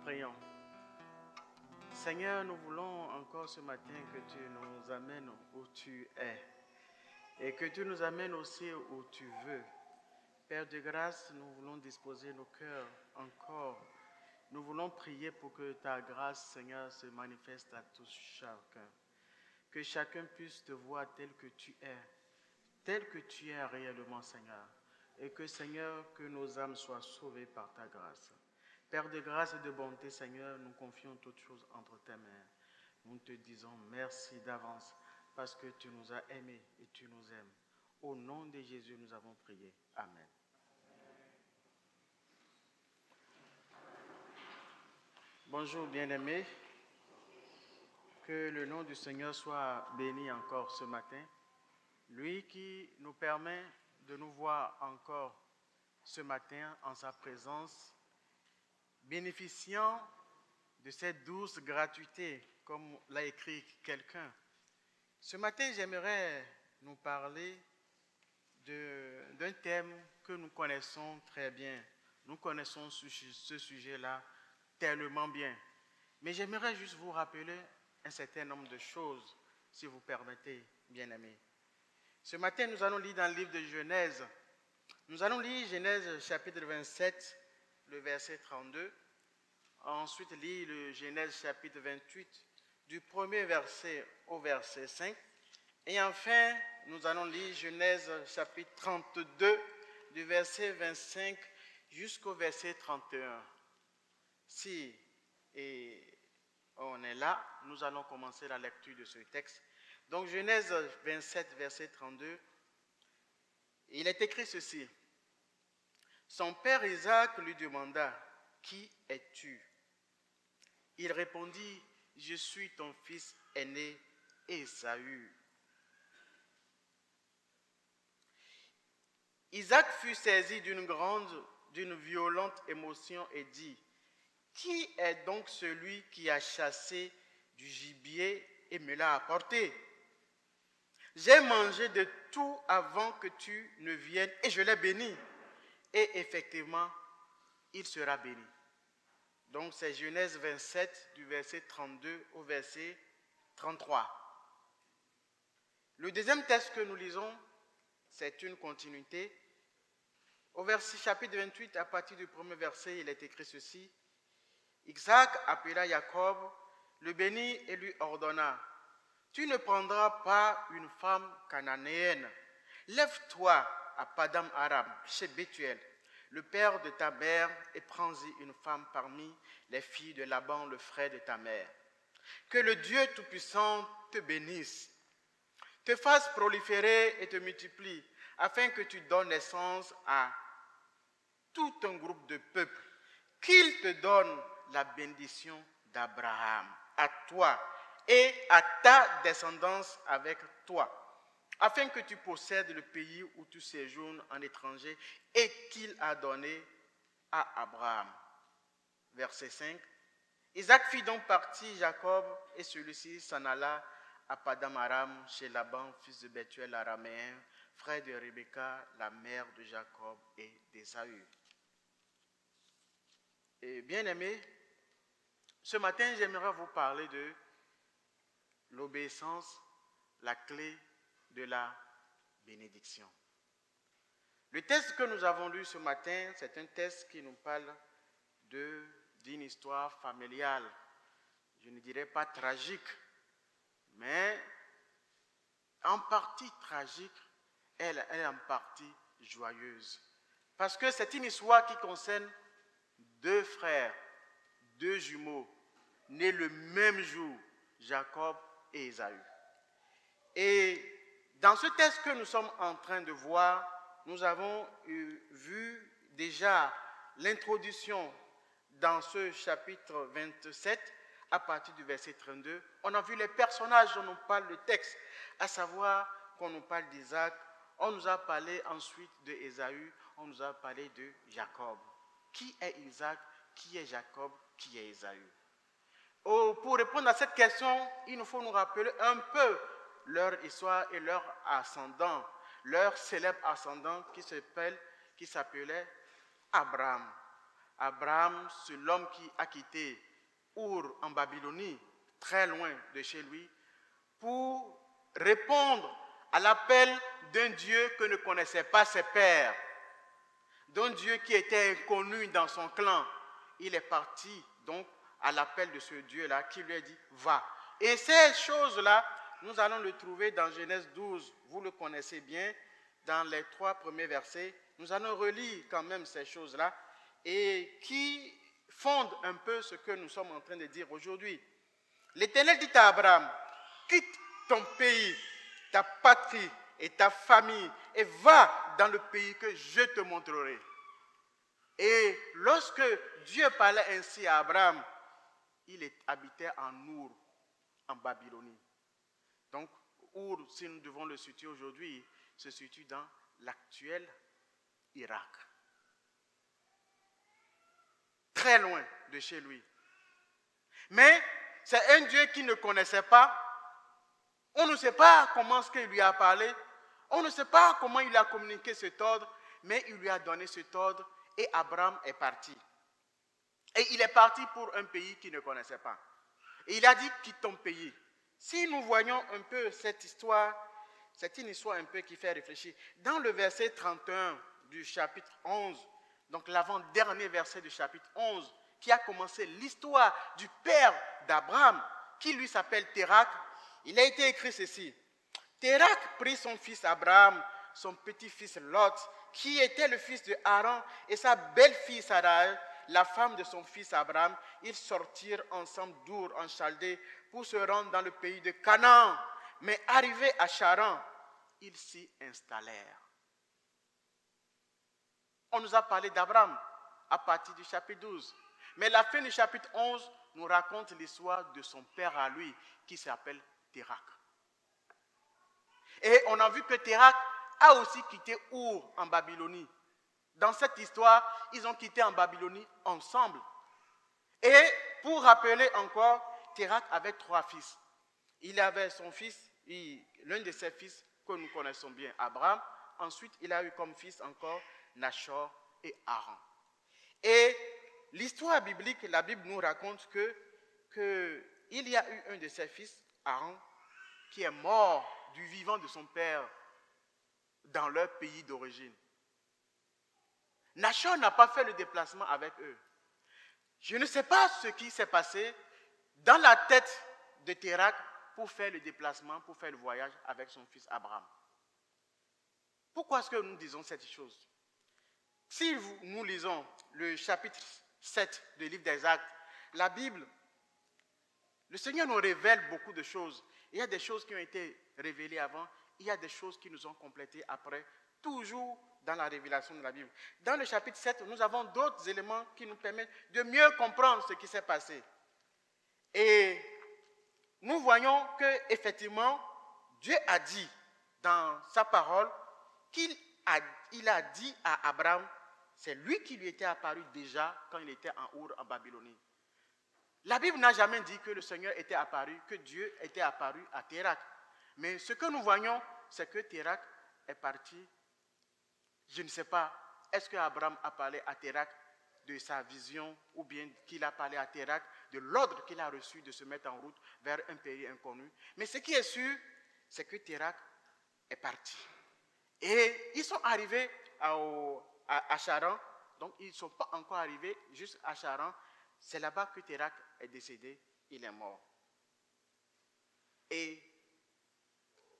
Prions. Seigneur, nous voulons encore ce matin que tu nous amènes où tu es et que tu nous amènes aussi où tu veux. Père de grâce, nous voulons disposer nos cœurs encore. Nous voulons prier pour que ta grâce, Seigneur, se manifeste à tous chacun. Que chacun puisse te voir tel que tu es réellement, Seigneur. Et que, Seigneur, que nos âmes soient sauvées par ta grâce. Père de grâce et de bonté, Seigneur, nous confions toutes choses entre tes mains. Nous te disons merci d'avance parce que tu nous as aimés et tu nous aimes. Au nom de Jésus, nous avons prié. Amen. Bonjour bien-aimés. Que le nom du Seigneur soit béni encore ce matin. Lui qui nous permet de nous voir encore ce matin en sa présence, bénéficiant de cette douce gratuité, comme l'a écrit quelqu'un. Ce matin, j'aimerais nous parler d'un thème que nous connaissons très bien. Nous connaissons ce sujet-là tellement bien. Mais j'aimerais juste vous rappeler un certain nombre de choses, si vous permettez, bien-aimés. Ce matin, nous allons lire dans le livre de Genèse. Nous allons lire Genèse chapitre 27, le verset 32. Ensuite, lire le Genèse chapitre 28, du premier verset au verset 5. Et enfin, nous allons lire Genèse chapitre 32, du verset 25 jusqu'au verset 31. Si on est là, nous allons commencer la lecture de ce texte. Donc, Genèse 27, verset 32, il est écrit ceci. Son père Isaac lui demanda, « Qui es-tu » Il répondit, « Je suis ton fils aîné, Ésaü. » Isaac fut saisi d'une violente émotion et dit, « Qui est donc celui qui a chassé du gibier et me l'a apporté? J'ai mangé de tout avant que tu ne viennes et je l'ai béni. » Et effectivement, il sera béni. Donc c'est Genèse 27 du verset 32 au verset 33. Le deuxième texte que nous lisons, c'est une continuité. Au verset chapitre 28, à partir du premier verset, il est écrit ceci. Isaac appela Jacob, le bénit et lui ordonna, « Tu ne prendras pas une femme cananéenne. Lève-toi à Padam Aram, chez Bethuel, le père de ta mère, et prends-y une femme parmi les filles de Laban, le frère de ta mère. Que le Dieu Tout-Puissant te bénisse, te fasse proliférer et te multiplie, afin que tu donnes naissance à tout un groupe de peuples, qu'il te donne la bénédiction d'Abraham, à toi et à ta descendance avec toi, afin que tu possèdes le pays où tu séjournes en étranger et qu'il a donné à Abraham. » Verset 5. Isaac fit donc partir Jacob et celui-ci s'en alla à Padam Aram chez Laban, fils de Bethuel l'araméen, frère de Rebecca, la mère de Jacob et d'Ésaü. Et bien aimés, ce matin j'aimerais vous parler de l'obéissance, la clé de la bénédiction. Le texte que nous avons lu ce matin, c'est un texte qui nous parle d'une histoire familiale. Je ne dirais pas tragique, mais en partie tragique, elle est en partie joyeuse. Parce que c'est une histoire qui concerne deux frères, deux jumeaux, nés le même jour, Jacob et Ésaü. Et dans ce texte que nous sommes en train de voir, nous avons vu déjà l'introduction dans ce chapitre 27 à partir du verset 32, on a vu les personnages dont nous parle le texte, à savoir qu'on nous parle d'Isaac, on nous a parlé ensuite d'Ésaü, on nous a parlé de Jacob. Qui est Isaac? Qui est Jacob? Qui est Ésaü? Pour répondre à cette question, il nous faut nous rappeler un peu leur histoire et leur ascendant, leur célèbre ascendant qui s'appelait Abraham. Abraham, c'est l'homme qui a quitté Our en Babylonie, très loin de chez lui, pour répondre à l'appel d'un Dieu que ne connaissaient pas ses pères, d'un Dieu qui était inconnu dans son clan. Il est parti donc à l'appel de ce Dieu-là qui lui a dit « va ». Et ces choses-là, nous allons le trouver dans Genèse 12, vous le connaissez bien, dans les 3 premiers versets. Nous allons relire quand même ces choses-là et qui fondent un peu ce que nous sommes en train de dire aujourd'hui. L'Éternel dit à Abraham, quitte ton pays, ta patrie et ta famille et va dans le pays que je te montrerai. Et lorsque Dieu parlait ainsi à Abraham, il habitait en Our, en Babylonie. Donc, Our, si nous devons le situer aujourd'hui, se situe dans l'actuel Irak. Très loin de chez lui. Mais c'est un Dieu qu'il ne connaissait pas. On ne sait pas comment est-ce qu'il lui a parlé. On ne sait pas comment il a communiqué cet ordre, mais il lui a donné cet ordre et Abraham est parti. Et il est parti pour un pays qu'il ne connaissait pas. Et il a dit, quitte ton pays. Si nous voyons un peu cette histoire, c'est une histoire un peu qui fait réfléchir. Dans le verset 31 du chapitre 11, donc l'avant-dernier verset du chapitre 11, qui a commencé l'histoire du père d'Abraham, qui lui s'appelle Térak, il a été écrit ceci. Térak prit son fils Abraham, son petit-fils Lot, qui était le fils de Haran, et sa belle-fille Sarai, la femme de son fils Abraham. Ils sortirent ensemble d'Our en Chaldée pour se rendre dans le pays de Canaan. Mais arrivés à Charan, ils s'y installèrent. On nous a parlé d'Abraham à partir du chapitre 12. Mais la fin du chapitre 11 nous raconte l'histoire de son père à lui, qui s'appelle Térak. Et on a vu que Térak a aussi quitté Our en Babylonie. Dans cette histoire, ils ont quitté en Babylonie ensemble. Et pour rappeler encore, Térak avait 3 fils. Il avait son fils, l'un de ses fils que nous connaissons bien, Abraham. Ensuite, il a eu comme fils encore Nachor et Haran. Et l'histoire biblique, la Bible nous raconte qu'il y a eu un de ses fils, Haran, qui est mort du vivant de son père dans leur pays d'origine. Nachor n'a pas fait le déplacement avec eux. Je ne sais pas ce qui s'est passé dans la tête de Térak pour faire le déplacement, pour faire le voyage avec son fils Abraham. Pourquoi est-ce que nous disons cette chose? Si nous lisons le chapitre 7 du livre des Actes, la Bible, le Seigneur nous révèle beaucoup de choses. Il y a des choses qui ont été révélées avant, il y a des choses qui nous ont complétées après, toujours dans la révélation de la Bible. Dans le chapitre 7, nous avons d'autres éléments qui nous permettent de mieux comprendre ce qui s'est passé. Et nous voyons qu'effectivement, Dieu a dit dans sa parole qu'il a dit à Abraham, c'est lui qui lui était apparu déjà quand il était en Our en Babylonie. La Bible n'a jamais dit que le Seigneur était apparu, que Dieu était apparu à Térak. Mais ce que nous voyons, c'est que Térak est parti. Je ne sais pas, est-ce qu'Abraham a parlé à Térak de sa vision ou bien qu'il a parlé à Térak de l'ordre qu'il a reçu de se mettre en route vers un pays inconnu. Mais ce qui est sûr, c'est que Térak est parti. Et ils sont arrivés à Charan, donc ils ne sont pas encore arrivés juste à Charan. C'est là-bas que Térak est décédé, il est mort. Et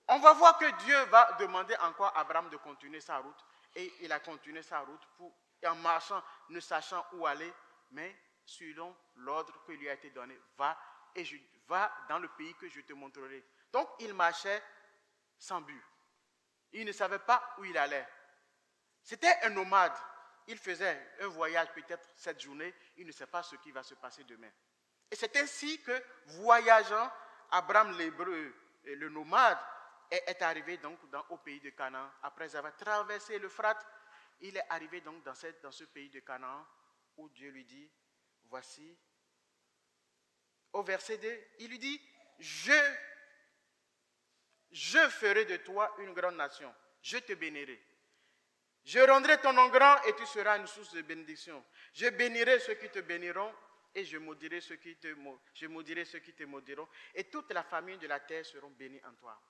on va voir que Dieu va demander encore à Abraham de continuer sa route. Et il a continué sa route en marchant, ne sachant où aller, mais selon l'ordre que lui a été donné, va dans le pays que je te montrerai. Donc il marchait sans but. Il ne savait pas où il allait. C'était un nomade. Il faisait un voyage peut-être cette journée, il ne sait pas ce qui va se passer demain. Et c'est ainsi que, voyageant, Abraham l'hébreu, le nomade, est arrivé donc au pays de Canaan. Après avoir traversé l'Euphrate, il est arrivé donc dans ce pays de Canaan où Dieu lui dit, voici, au verset 2, il lui dit, je ferai de toi une grande nation, je te bénirai. Je rendrai ton nom grand et tu seras une source de bénédiction. Je bénirai ceux qui te béniront et je maudirai ceux qui te maudiront. Et toute la famille de la terre seront bénies en toi.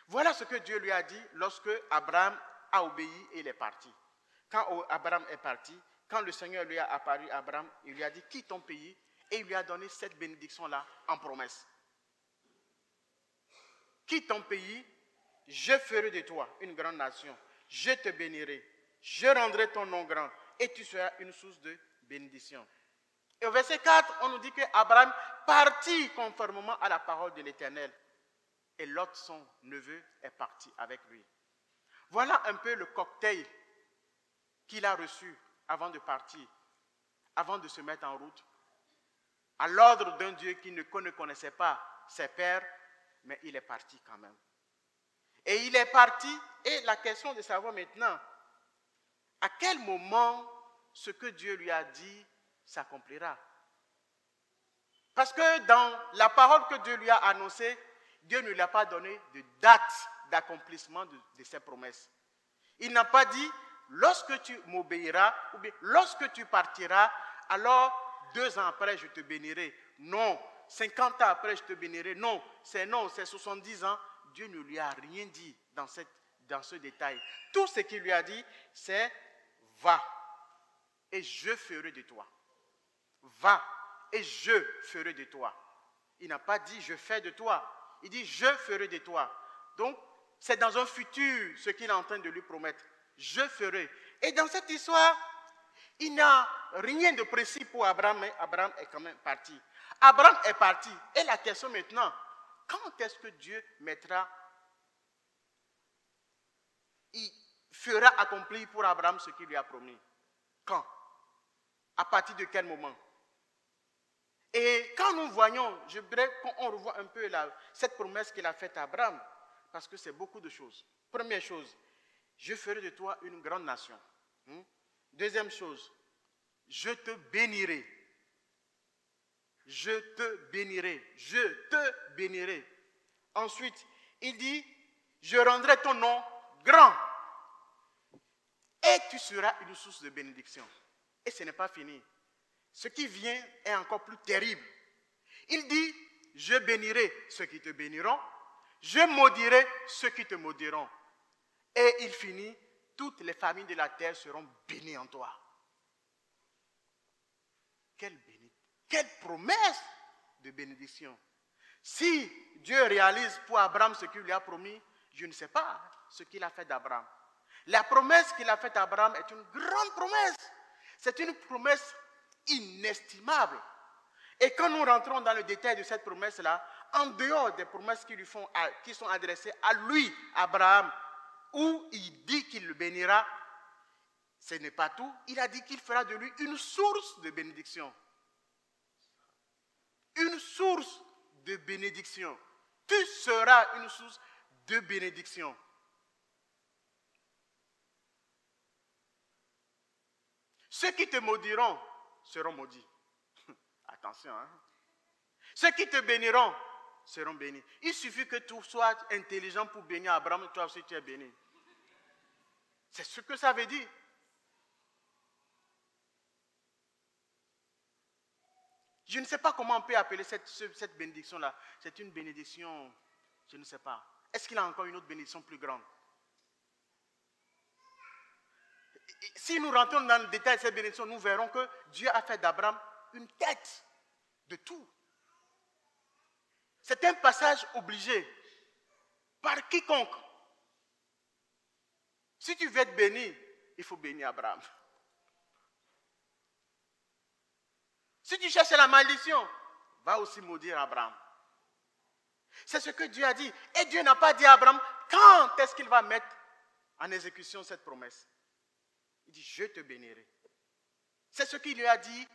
Voilà ce que Dieu lui a dit lorsque Abraham a obéi et il est parti. Quand Abraham est parti, quand le Seigneur lui a apparu à Abraham, il lui a dit, quitte ton pays, et il lui a donné cette bénédiction-là en promesse. Quitte ton pays, je ferai de toi une grande nation, je te bénirai, je rendrai ton nom grand, et tu seras une source de bénédiction. Et au verset 4, on nous dit qu'Abraham partit conformément à la parole de l'Éternel. Et Lot, son neveu, est parti avec lui. Voilà un peu le cocktail qu'il a reçu avant de partir, avant de se mettre en route, à l'ordre d'un Dieu qui ne connaissait pas ses pères, mais il est parti quand même. Et il est parti, et la question de savoir maintenant, à quel moment ce que Dieu lui a dit s'accomplira. Parce que dans la parole que Dieu lui a annoncée, Dieu ne lui a pas donné de date d'accomplissement de ses promesses. Il n'a pas dit, lorsque tu m'obéiras, ou bien lorsque tu partiras, alors 2 ans après je te bénirai. Non, 50 ans après je te bénirai. Non, c'est 70 ans. Dieu ne lui a rien dit dans ce détail. Tout ce qu'il lui a dit, c'est va et je ferai de toi. Va et je ferai de toi. Il n'a pas dit je fais de toi. Il dit je ferai de toi. Donc, c'est dans un futur ce qu'il est en train de lui promettre. Je ferai. Et dans cette histoire, il n'y a rien de précis pour Abraham, mais Abraham est quand même parti. Abraham est parti. Et la question maintenant, quand est-ce que Dieu il fera accomplir pour Abraham ce qu'il lui a promis? Quand? À partir de quel moment? Et quand nous voyons, je voudrais qu'on revoie un peu cette promesse qu'il a faite à Abraham, parce que c'est beaucoup de choses. Première chose, je ferai de toi une grande nation. Deuxième chose, je te bénirai. Je te bénirai. Je te bénirai. Ensuite, il dit, je rendrai ton nom grand. Et tu seras une source de bénédiction. Et ce n'est pas fini. Ce qui vient est encore plus terrible. Il dit, je bénirai ceux qui te béniront, je maudirai ceux qui te maudiront. Et il finit, toutes les familles de la terre seront bénies en toi. Quelle promesse de bénédiction. Si Dieu réalise pour Abraham ce qu'il lui a promis, je ne sais pas ce qu'il a fait d'Abraham. La promesse qu'il a faite à Abraham est une grande promesse. C'est une promesse inestimable. Et quand nous rentrons dans le détail de cette promesse-là, en dehors des promesses qui sont adressées à lui, Abraham, où il dit qu'il le bénira, ce n'est pas tout. Il a dit qu'il fera de lui une source de bénédiction. Une source de bénédiction. Tu seras une source de bénédiction. Ceux qui te maudiront seront maudits. Attention, hein? Ceux qui te béniront seront bénis. Il suffit que tu sois intelligent pour bénir Abraham, toi aussi tu es béni. C'est ce que ça veut dire. Je ne sais pas comment on peut appeler cette bénédiction-là. C'est une bénédiction, je ne sais pas. Est-ce qu'il y a encore une autre bénédiction plus grande? Si nous rentrons dans le détail de cette bénédiction, nous verrons que Dieu a fait d'Abraham une tête de tout. C'est un passage obligé par quiconque. Si tu veux être béni, il faut bénir Abraham. Si tu cherches la malédiction, va aussi maudire Abraham. C'est ce que Dieu a dit. Et Dieu n'a pas dit à Abraham, quand est-ce qu'il va mettre en exécution cette promesse? Il dit, je te bénirai. C'est ce qu'il lui a dit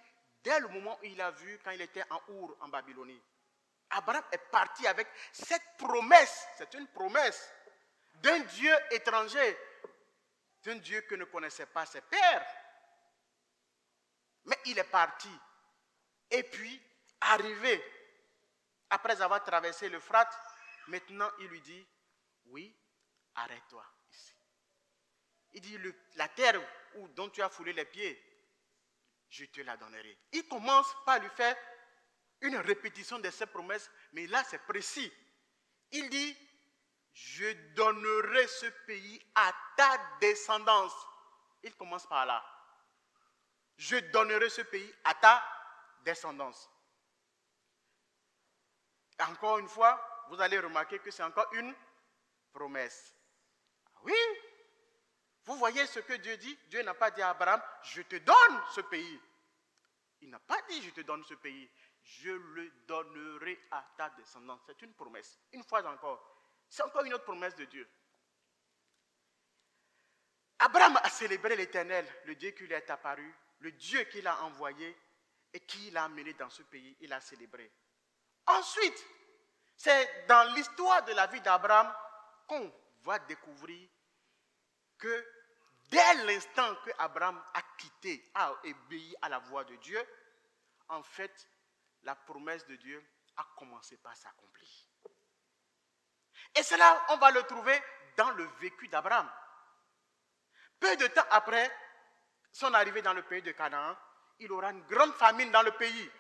dès le moment où il a vu, quand il était en Our, en Babylonie, Abraham est parti avec cette promesse, c'est une promesse d'un Dieu étranger, d'un Dieu que ne connaissait pas ses pères. Mais il est parti. Et puis, arrivé, après avoir traversé l'Euphrate, maintenant il lui dit, oui, arrête-toi ici. Il dit, la terre dont tu as foulé les pieds, je te la donnerai. Il commence par lui faire une répétition de ses promesses, mais là c'est précis. Il dit, je donnerai ce pays à ta descendance. Il commence par là. Je donnerai ce pays à ta descendance. Encore une fois, vous allez remarquer que c'est encore une promesse. Oui, vous voyez ce que Dieu dit? Dieu n'a pas dit à Abraham, je te donne ce pays. Il n'a pas dit, je te donne ce pays. Je le donnerai à ta descendance. C'est une promesse. Une fois encore. C'est encore une autre promesse de Dieu. Abraham a célébré l'Éternel, le Dieu qui lui est apparu, le Dieu qui l'a envoyé et qui l'a amené dans ce pays. Il a célébré. Ensuite, c'est dans l'histoire de la vie d'Abraham qu'on va découvrir que dès l'instant que Abraham a quitté, a obéi à la voix de Dieu, en fait, la promesse de Dieu a commencé par s'accomplir. Et cela, on va le trouver dans le vécu d'Abraham. Peu de temps après son arrivée dans le pays de Canaan, il aura une grande famine dans le pays.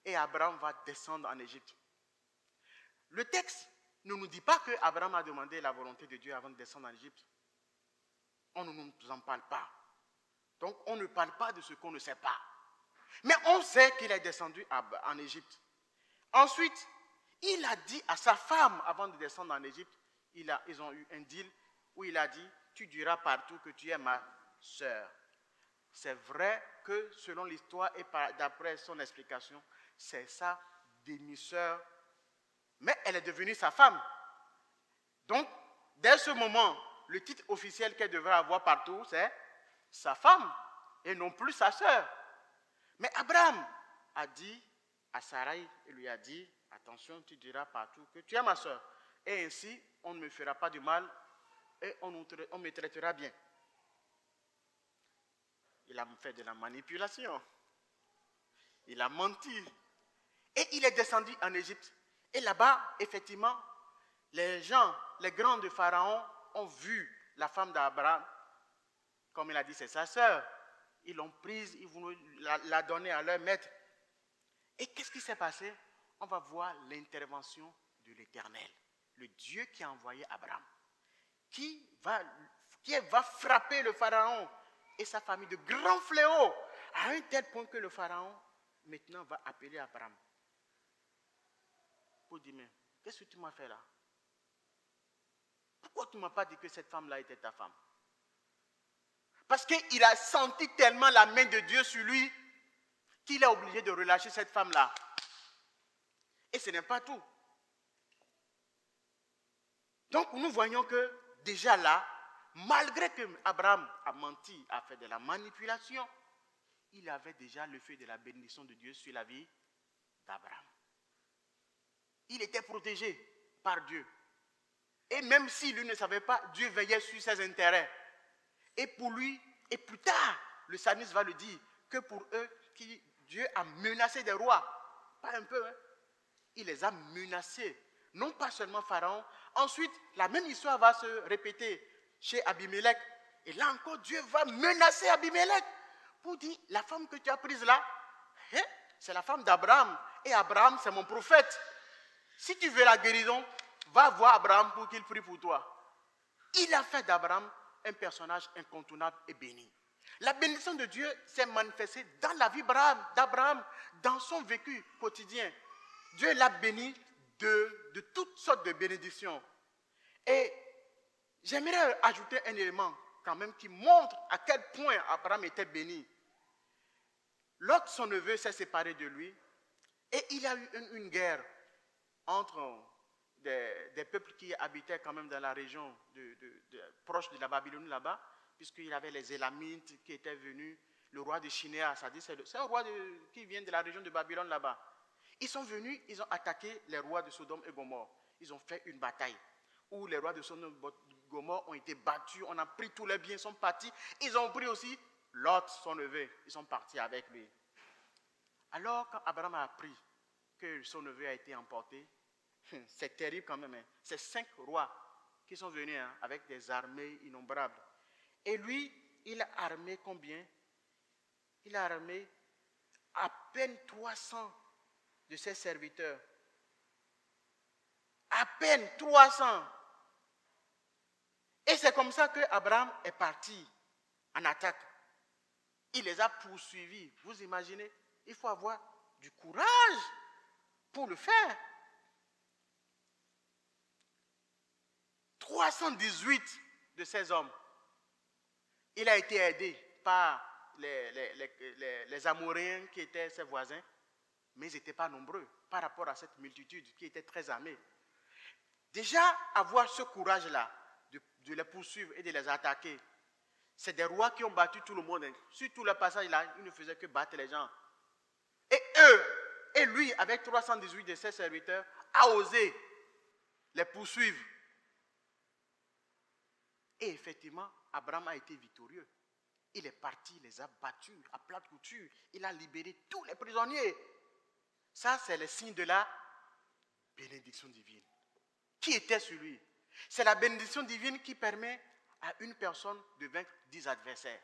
Et Abraham va descendre en Égypte. Le texte ne nous dit pas qu'Abraham a demandé la volonté de Dieu avant de descendre en Égypte. On ne nous en parle pas. Donc on ne parle pas de ce qu'on ne sait pas. Mais on sait qu'il est descendu en Égypte. Ensuite, il a dit à sa femme, avant de descendre en Égypte, ils ont eu un deal où il a dit, tu diras partout que tu es ma sœur. C'est vrai que selon l'histoire et d'après son explication, c'est sa demi-sœur, mais elle est devenue sa femme. Donc, dès ce moment, le titre officiel qu'elle devrait avoir partout, c'est sa femme et non plus sa sœur. Mais Abraham a dit à Sarai, il lui a dit, attention, tu diras partout que tu es ma sœur. Et ainsi, on ne me fera pas du mal et on me traitera bien. Il a fait de la manipulation. Il a menti. Et il est descendu en Égypte. Et là-bas, effectivement, les gens, les grands de Pharaon ont vu la femme d'Abraham. Comme il a dit, c'est sa sœur. Ils l'ont prise, ils voulaient la donner à leur maître. Et qu'est-ce qui s'est passé? On va voir l'intervention de l'Éternel, le Dieu qui a envoyé Abraham, qui va frapper le Pharaon et sa famille de grands fléaux, à un tel point que le Pharaon maintenant va appeler Abraham pour dire, mais qu'est-ce que tu m'as fait là? Pourquoi tu ne m'as pas dit que cette femme-là était ta femme? Parce qu'il a senti tellement la main de Dieu sur lui qu'il est obligé de relâcher cette femme-là. Et ce n'est pas tout. Donc nous voyons que déjà là, malgré que Abraham a menti, a fait de la manipulation, il avait déjà le fait de la bénédiction de Dieu sur la vie d'Abraham. Il était protégé par Dieu. Et même si lui ne savait pas, Dieu veillait sur ses intérêts. Et pour lui, et plus tard, le psalmiste va le dire, que pour eux, Dieu a menacé des rois. Pas un peu, hein? Il les a menacés. Non pas seulement Pharaon. Ensuite, la même histoire va se répéter chez Abimelech. Et là encore, Dieu va menacer Abimelech pour dire, la femme que tu as prise là, c'est la femme d'Abraham. Et Abraham, c'est mon prophète. Si tu veux la guérison, va voir Abraham pour qu'il prie pour toi. Il a fait d'Abraham un personnage incontournable et béni. La bénédiction de Dieu s'est manifestée dans la vie d'Abraham, dans son vécu quotidien. Dieu l'a béni de toutes sortes de bénédictions. Et j'aimerais ajouter un élément quand même qui montre à quel point Abraham était béni. Lot, son neveu, s'est séparé de lui et il y a eu une guerre entre des peuples qui habitaient quand même dans la région proche de la Babylonie là-bas, puisqu'il y avait les Élamites qui étaient venus le roi de Shinéa, c'est un roi qui vient de la région de Babylone là-bas. Ils sont venus, ils ont attaqué les rois de Sodome et Gomorrhe. Ils ont fait une bataille où les rois de Sodome et Gomorrhe ont été battus, on a pris tous les biens, ils sont partis. Ils ont pris aussi Lot, son neveu, ils sont partis avec lui. Alors quand Abraham a appris que son neveu a été emporté, c'est terrible quand même. C'est 5 rois qui sont venus avec des armées innombrables. Et lui, il a armé combien? Il a armé à peine 300 de ses serviteurs. À peine 300. Et c'est comme ça que Abraham est parti en attaque. Il les a poursuivis. Vous imaginez? Il faut avoir du courage pour le faire. 318 de ces hommes. Il a été aidé par les Amoréens qui étaient ses voisins, mais ils n'étaient pas nombreux par rapport à cette multitude qui était très armée. Déjà, avoir ce courage-là de les poursuivre et de les attaquer, c'est des rois qui ont battu tout le monde. Sur tout le passage-là, ils ne faisaient que battre les gens. Et eux, et lui, avec 318 de ses serviteurs, a osé les poursuivre. Et effectivement, Abraham a été victorieux. Il est parti, il les a battus à plat de couture. Il a libéré tous les prisonniers. Ça, c'est le signe de la bénédiction divine. Qui était sur lui? C'est la bénédiction divine qui permet à une personne de vaincre 10 adversaires.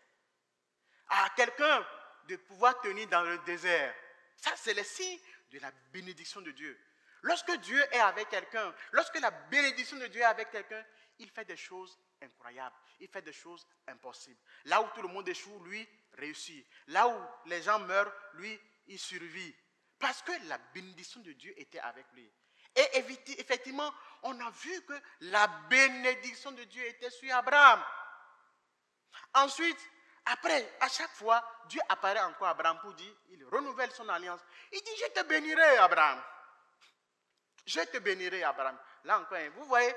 À quelqu'un de pouvoir tenir dans le désert. Ça, c'est le signe de la bénédiction de Dieu. Lorsque Dieu est avec quelqu'un, lorsque la bénédiction de Dieu est avec quelqu'un, il fait des choses incroyables. Il fait des choses impossibles. Là où tout le monde échoue, lui réussit. Là où les gens meurent, lui, il survit. Parce que la bénédiction de Dieu était avec lui. Et effectivement, on a vu que la bénédiction de Dieu était sur Abraham. Ensuite, après, à chaque fois, Dieu apparaît encore à Abraham pour dire, il renouvelle son alliance. Il dit, je te bénirai, Abraham. Je te bénirai, Abraham. Là encore, vous voyez,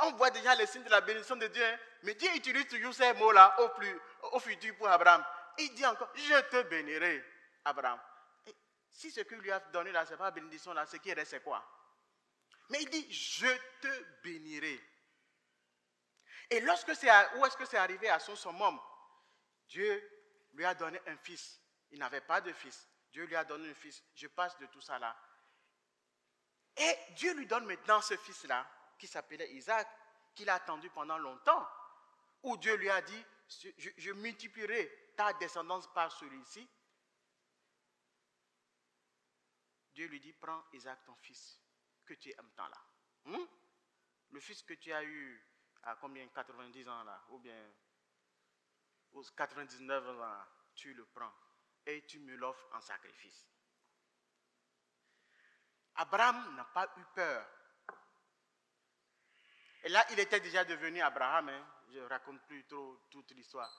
on voit déjà les signes de la bénédiction de Dieu. Mais Dieu utilise toujours ces mots-là au futur pour Abraham. Il dit encore, je te bénirai, Abraham. Et si ce qu'il lui a donné là, ce n'est pas la bénédiction là, ce qui reste, c'est quoi? Mais il dit, je te bénirai. Et où est-ce que c'est arrivé à son summum? Dieu lui a donné un fils. Il n'avait pas de fils. Dieu lui a donné un fils. Je passe de tout ça là. Et Dieu lui donne maintenant ce fils-là, qui s'appelait Isaac, qu'il a attendu pendant longtemps, où Dieu lui a dit, je multiplierai ta descendance par celui-ci. Dieu lui dit, prends Isaac ton fils, que tu aimes tant là. Le fils que tu as eu à combien, 90 ans là, ou bien 99 ans, tu le prends et tu me l'offres en sacrifice. Abraham n'a pas eu peur. Et là, il était déjà devenu Abraham. Je ne raconte plus trop toute l'histoire.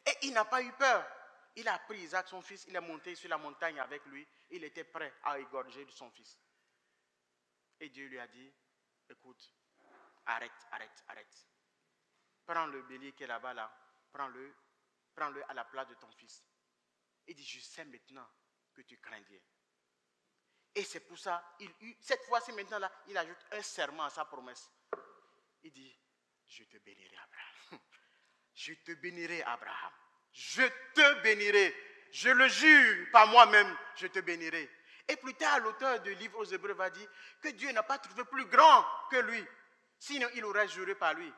Et il n'a pas eu peur. Il a pris Isaac, son fils, il est monté sur la montagne avec lui. Il était prêt à égorger son fils. Et Dieu lui a dit, écoute, arrête. Prends le bélier qui est là-bas, là. Prends-le à la place de ton fils. Il dit, je sais maintenant que tu crains Dieu. Et c'est pour ça, cette fois-ci maintenant là, il ajoute un serment à sa promesse. Il dit, je te bénirai Abraham. Je te bénirai Abraham. Je te bénirai. Je le jure par moi-même, je te bénirai. Et plus tard, l'auteur du livre aux Hébreux va dire que Dieu n'a pas trouvé plus grand que lui. Sinon, il aurait juré par lui.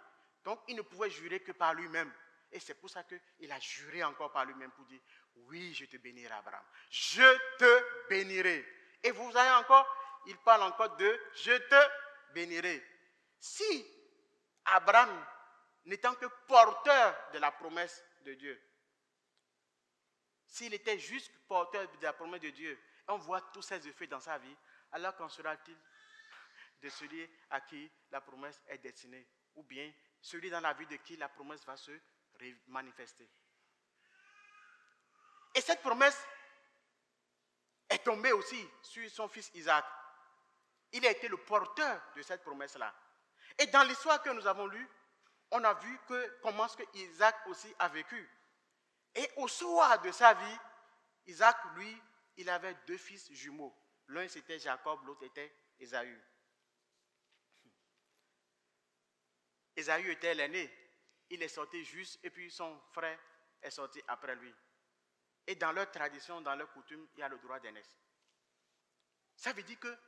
Donc, il ne pouvait jurer que par lui-même. Et c'est pour ça qu'il a juré encore par lui-même pour dire, oui, je te bénirai Abraham. Je te bénirai. Et vous avez encore, il parle encore de « je te bénirai ». Si Abraham, n'étant que porteur de la promesse de Dieu, s'il était juste porteur de la promesse de Dieu, et on voit tous ses effets dans sa vie, alors qu'en sera-t-il de celui à qui la promesse est destinée, ou bien celui dans la vie de qui la promesse va se manifester. Et cette promesse est tombé aussi sur son fils Isaac. Il a été le porteur de cette promesse-là. Et dans l'histoire que nous avons lue, on a vu comment Isaac aussi a vécu. Et au soir de sa vie, Isaac, lui, il avait 2 fils jumeaux. L'un c'était Jacob, l'autre était Ésaü. Ésaü était l'aîné. Il est sorti juste et puis son frère est sorti après lui. Et dans leur tradition, dans leur coutume, il y a le droit d'aînesse. Ça veut dire que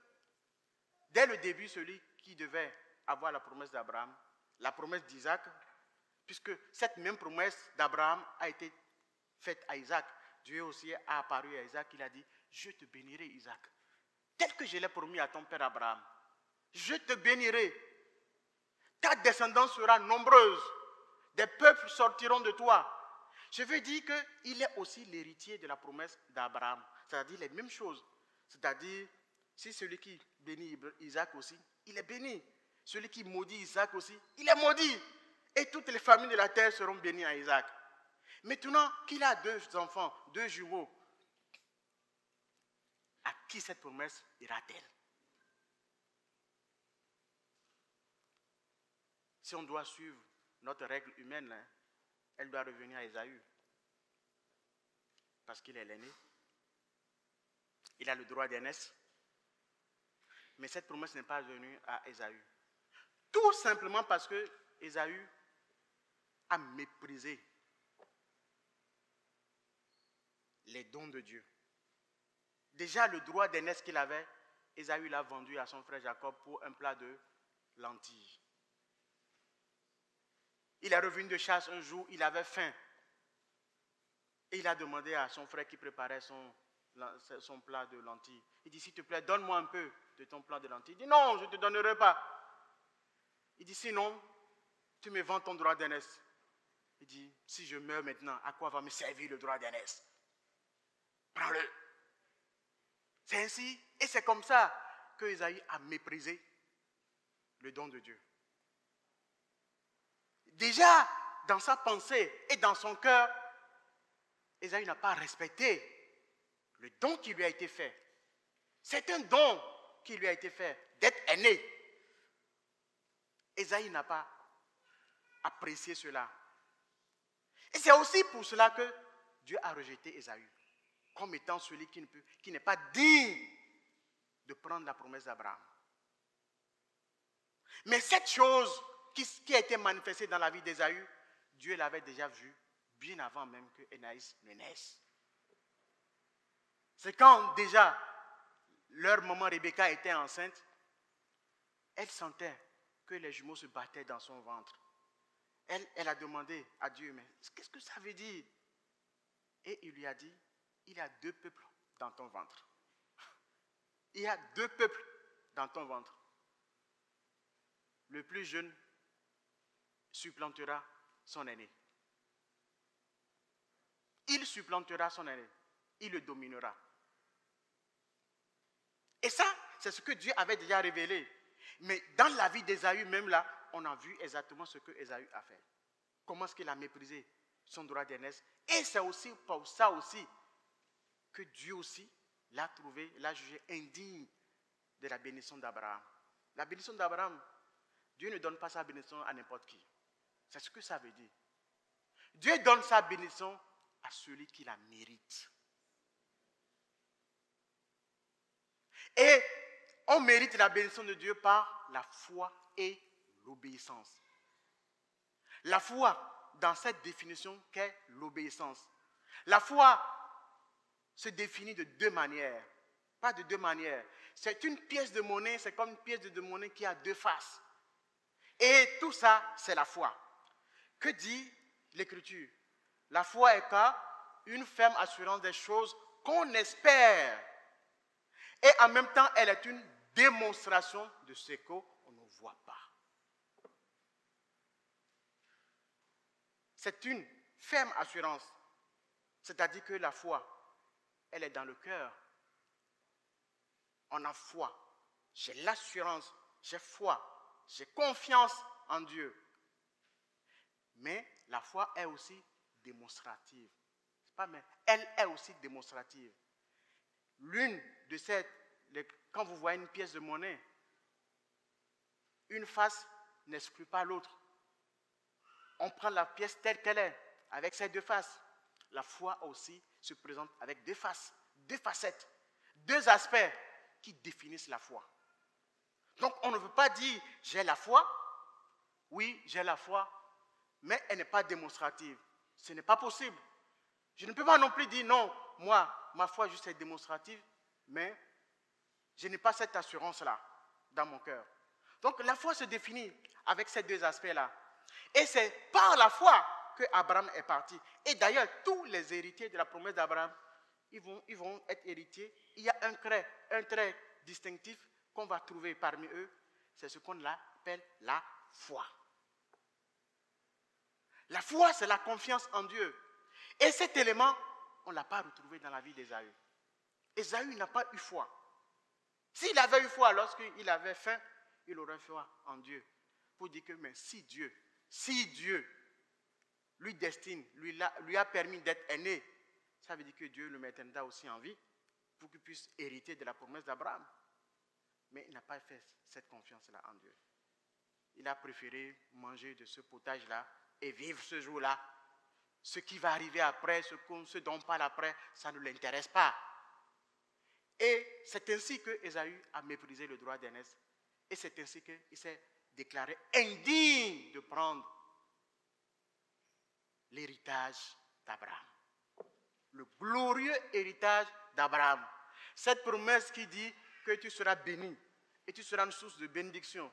dès le début, celui qui devait avoir la promesse d'Abraham, la promesse d'Isaac, puisque cette même promesse d'Abraham a été faite à Isaac, Dieu aussi a apparu à Isaac, il a dit, je te bénirai Isaac, tel que je l'ai promis à ton père Abraham. Je te bénirai. Ta descendance sera nombreuse. Des peuples sortiront de toi. Je veux dire qu'il est aussi l'héritier de la promesse d'Abraham. C'est-à-dire les mêmes choses. C'est-à-dire, si celui qui bénit Isaac aussi, il est béni. Celui qui maudit Isaac aussi, il est maudit. Et toutes les familles de la terre seront bénies à Isaac. Maintenant qu'il a 2 enfants, 2 jumeaux, à qui cette promesse ira-t-elle? Si on doit suivre notre règle humaine, elle doit revenir à Ésaü. Parce qu'il est l'aîné. Il a le droit d'aînesse. Mais cette promesse n'est pas venue à Ésaü. Tout simplement parce que Ésaü a méprisé les dons de Dieu. Déjà, le droit d'aînesse qu'il avait, Ésaü l'a vendu à son frère Jacob pour un plat de lentilles. Il est revenu de chasse un jour, il avait faim. Et il a demandé à son frère qui préparait son plat de lentilles. Il dit, s'il te plaît, donne-moi un peu de ton plat de lentilles. Il dit, non, je ne te donnerai pas. Il dit, sinon, tu me vends ton droit d'aînesse. Il dit, si je meurs maintenant, à quoi va me servir le droit d'aînesse? Prends-le. C'est ainsi, et c'est comme ça que Ésaü a méprisé le don de Dieu. Déjà, dans sa pensée et dans son cœur, Ésaü n'a pas respecté le don qui lui a été fait. C'est un don qui lui a été fait, d'être aîné. Ésaü n'a pas apprécié cela. Et c'est aussi pour cela que Dieu a rejeté Ésaü, comme étant celui qui n'est pas digne de prendre la promesse d'Abraham. Mais cette chose qui a été manifestée dans la vie d'Ésaü, Dieu l'avait déjà vue bien avant même que Énaïs ne naisse. C'est quand déjà leur maman Rebecca était enceinte, elle sentait que les jumeaux se battaient dans son ventre. Elle a demandé à Dieu, mais qu'est-ce que ça veut dire? Et il lui a dit, il y a 2 peuples dans ton ventre. Il y a 2 peuples dans ton ventre. Le plus jeune supplantera son aîné. Il supplantera son aîné. Il le dominera. Et ça, c'est ce que Dieu avait déjà révélé. Mais dans la vie d'Ésaü, même là, on a vu exactement ce que Ésaü a fait. Comment est-ce qu'il a méprisé son droit d'aînesse. Et c'est aussi pour ça aussi que Dieu aussi l'a trouvé, l'a jugé indigne de la bénédiction d'Abraham. La bénédiction d'Abraham, Dieu ne donne pas sa bénédiction à n'importe qui. C'est ce que ça veut dire. Dieu donne sa bénédiction à celui qui la mérite. Et on mérite la bénédiction de Dieu par la foi et l'obéissance. La foi, dans cette définition qu'est l'obéissance. La foi se définit de 2 manières. Pas de 2 manières. C'est une pièce de monnaie, c'est comme une pièce de monnaie qui a 2 faces. Et tout ça, c'est la foi. Que dit l'Écriture? La foi est une ferme assurance des choses qu'on espère. Et en même temps, elle est une démonstration de ce qu'on ne voit pas. C'est une ferme assurance. C'est-à-dire que la foi, elle est dans le cœur. On a foi. J'ai l'assurance, j'ai foi, j'ai confiance en Dieu. Mais la foi est aussi démonstrative. C'est pas mais elle est aussi démonstrative. L'une de ces, quand vous voyez une pièce de monnaie, une face n'exclut pas l'autre. On prend la pièce telle qu'elle est, avec ses 2 faces. la foi aussi se présente avec deux faces, deux facettes, deux aspects qui définissent la foi. Donc on ne veut pas dire j'ai la foi, oui j'ai la foi, mais elle n'est pas démonstrative. Ce n'est pas possible. Je ne peux pas non plus dire non, moi, ma foi juste est démonstrative, mais je n'ai pas cette assurance-là dans mon cœur. Donc la foi se définit avec ces deux aspects-là. Et c'est par la foi que Abraham est parti. Et d'ailleurs, tous les héritiers de la promesse d'Abraham, ils vont être héritiers. Il y a un trait distinctif qu'on va trouver parmi eux. C'est ce qu'on appelle la foi. La foi, c'est la confiance en Dieu. Et cet élément, on ne l'a pas retrouvé dans la vie d'Ésaü. Ésaü n'a pas eu foi. S'il avait eu foi lorsqu'il avait faim, il aurait foi en Dieu. Pour dire que, mais si Dieu lui destine, lui a permis d'être aîné, ça veut dire que Dieu le maintiendra aussi en vie pour qu'il puisse hériter de la promesse d'Abraham. Mais il n'a pas fait cette confiance-là en Dieu. Il a préféré manger de ce potage-là et vivre ce jour-là. Ce qui va arriver après, ce dont on parle après, ça ne l'intéresse pas. Et c'est ainsi que Ésaü a méprisé le droit d'aînesse. Et c'est ainsi qu'il s'est déclaré indigne de prendre l'héritage d'Abraham. Le glorieux héritage d'Abraham. Cette promesse qui dit que tu seras béni et tu seras une source de bénédiction.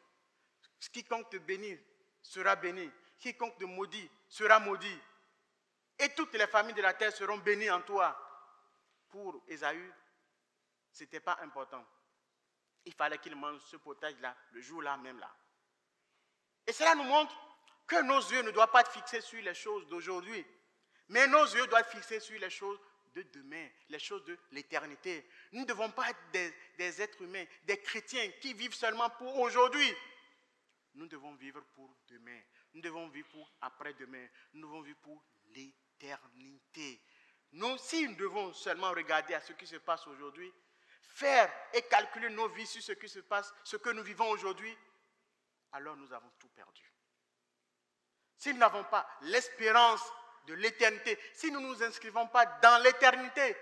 Quiconque te bénit sera béni. Quiconque te maudit sera maudit. Et toutes les familles de la terre seront bénies en toi. Pour Ésaü, ce n'était pas important. Il fallait qu'il mange ce potage-là, le jour-là même là. Et cela nous montre que nos yeux ne doivent pas être fixés sur les choses d'aujourd'hui, mais nos yeux doivent être fixés sur les choses de demain, les choses de l'éternité. Nous ne devons pas être des êtres humains, des chrétiens qui vivent seulement pour aujourd'hui. Nous devons vivre pour demain. Nous devons vivre pour après-demain. Nous devons vivre pour l'éternité. Si nous devons seulement regarder à ce qui se passe aujourd'hui, faire et calculer nos vies sur ce qui se passe, ce que nous vivons aujourd'hui, alors nous avons tout perdu. Si nous n'avons pas l'espérance de l'éternité, si nous ne nous inscrivons pas dans l'éternité,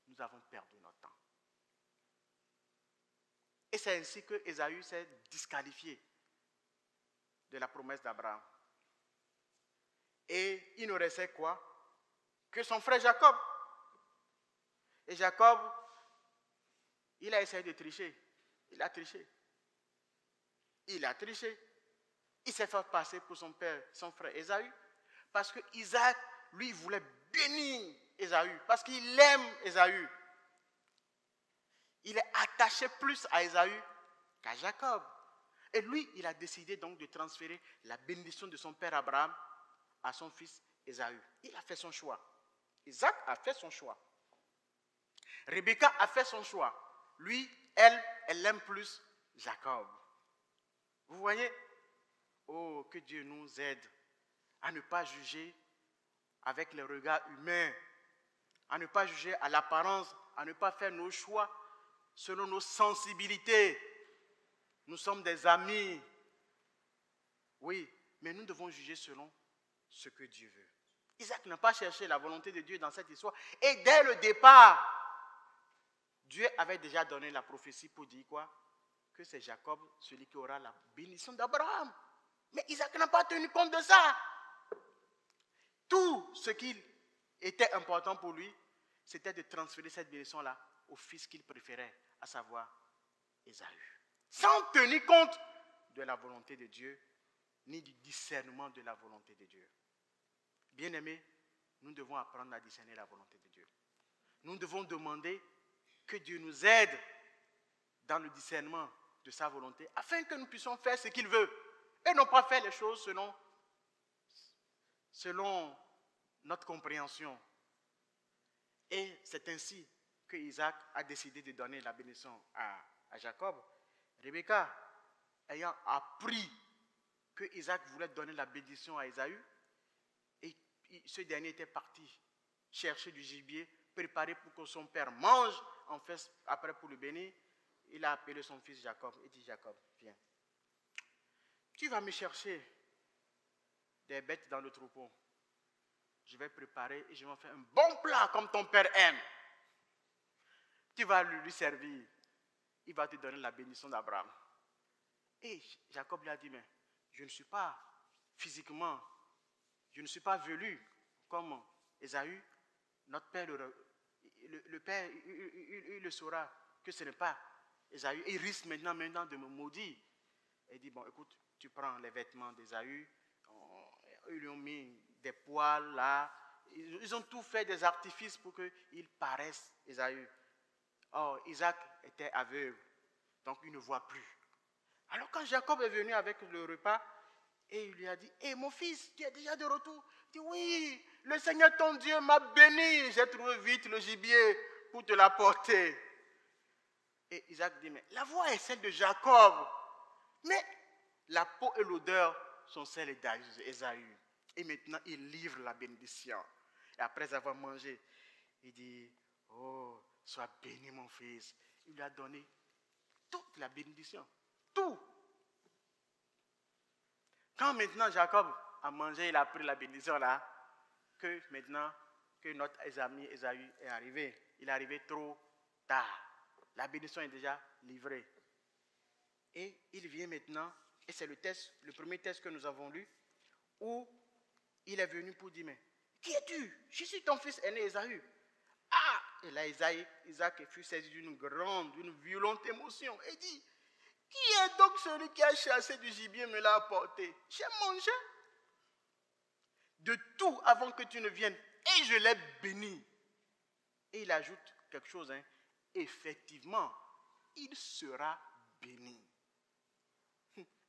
nous avons perdu notre temps. Et c'est ainsi que Ésaü s'est disqualifié de la promesse d'Abraham. Et il ne restait quoi? Que son frère Jacob. Et Jacob, il a essayé de tricher. Il a triché. Il s'est fait passer pour son père, son frère Ésaü, parce que Isaac, lui, voulait bénir Ésaü, parce qu'il aime Ésaü. Il est attaché plus à Ésaü qu'à Jacob. Et lui, il a décidé donc de transférer la bénédiction de son père Abraham à son fils Ésaü. Il a fait son choix. Isaac a fait son choix. Rebecca a fait son choix. Lui, elle aime plus Jacob. Vous voyez? Oh, que Dieu nous aide à ne pas juger avec les regards humains, à ne pas juger à l'apparence, à ne pas faire nos choix selon nos sensibilités. Nous sommes des amis. Oui, mais nous devons juger selon ce que Dieu veut. Isaac n'a pas cherché la volonté de Dieu dans cette histoire. Et dès le départ, Dieu avait déjà donné la prophétie pour dire quoi? Que c'est Jacob, celui qui aura la bénédiction d'Abraham. Mais Isaac n'a pas tenu compte de ça. Tout ce qui était important pour lui, c'était de transférer cette bénédiction-là au fils qu'il préférait, à savoir Ésaü. Sans tenir compte de la volonté de Dieu, ni du discernement de la volonté de Dieu. Bien-aimés, nous devons apprendre à discerner la volonté de Dieu. Nous devons demander que Dieu nous aide dans le discernement de sa volonté, afin que nous puissions faire ce qu'il veut, et non pas faire les choses selon notre compréhension. Et c'est ainsi que Isaac a décidé de donner la bénédiction à Jacob. Rebecca, ayant appris que Isaac voulait donner la bénédiction à Ésaü, et ce dernier était parti chercher du gibier, préparé pour que son père mange, en fait, après pour le bénir, il a appelé son fils Jacob et dit: Jacob, viens. Tu vas me chercher des bêtes dans le troupeau. je vais préparer et je vais faire un bon plat comme ton père aime. Tu vas lui servir. Il va te donner la bénédiction d'Abraham. Et Jacob lui a dit, mais je ne suis pas physiquement, je ne suis pas velu comme Ésaü. Notre père, le père, il le saura que ce n'est pas Ésaü. Il risque maintenant de me maudire. Et il dit, bon, écoute, tu prends les vêtements d'Ésaü. Ils lui ont mis des poils là. Ils ont tout fait des artifices pour qu'il paraisse Ésaü. Or, Isaac était aveugle, donc il ne voit plus. Alors quand Jacob est venu avec le repas, et il lui a dit, « Hé mon fils, tu es déjà de retour ?» Il dit, « Oui, le Seigneur ton Dieu m'a béni, j'ai trouvé vite le gibier pour te l'apporter. » Et Isaac dit, « Mais la voix est celle de Jacob, mais la peau et l'odeur sont celles d'Ésaü. » Et maintenant, il livre la bénédiction. Et après avoir mangé, il dit, « Oh, sois béni mon fils. » Il lui a donné toute la bénédiction. Tout. Quand maintenant Jacob a mangé, il a pris la bénédiction là, que maintenant que notre ami Ésaü est arrivé, il est arrivé trop tard. La bénédiction est déjà livrée. Et il vient maintenant, et c'est le premier texte que nous avons lu, où il est venu pour dire, mais qui es-tu? Je suis ton fils aîné Ésaü. Ah! Et là Isaac fut saisi d'une violente émotion et dit, qui est donc celui qui a chassé du gibier et me l'a apporté? J'ai mangé de tout avant que tu ne viennes et je l'ai béni. Et il ajoute quelque chose, hein. Effectivement, il sera béni.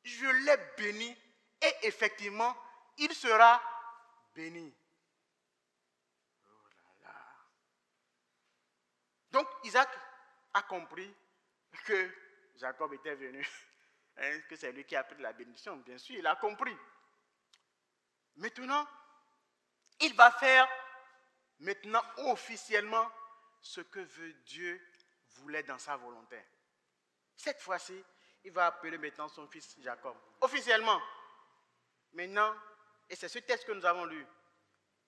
Je l'ai béni et effectivement, il sera béni. Oh là là. Donc Isaac a compris que Jacob était venu, hein, que c'est lui qui a pris la bénédiction. Bien sûr, il a compris. Maintenant, il va faire maintenant officiellement ce que Dieu voulait dans sa volonté. Cette fois-ci, il va appeler maintenant son fils Jacob. Officiellement. Maintenant, et c'est ce texte que nous avons lu.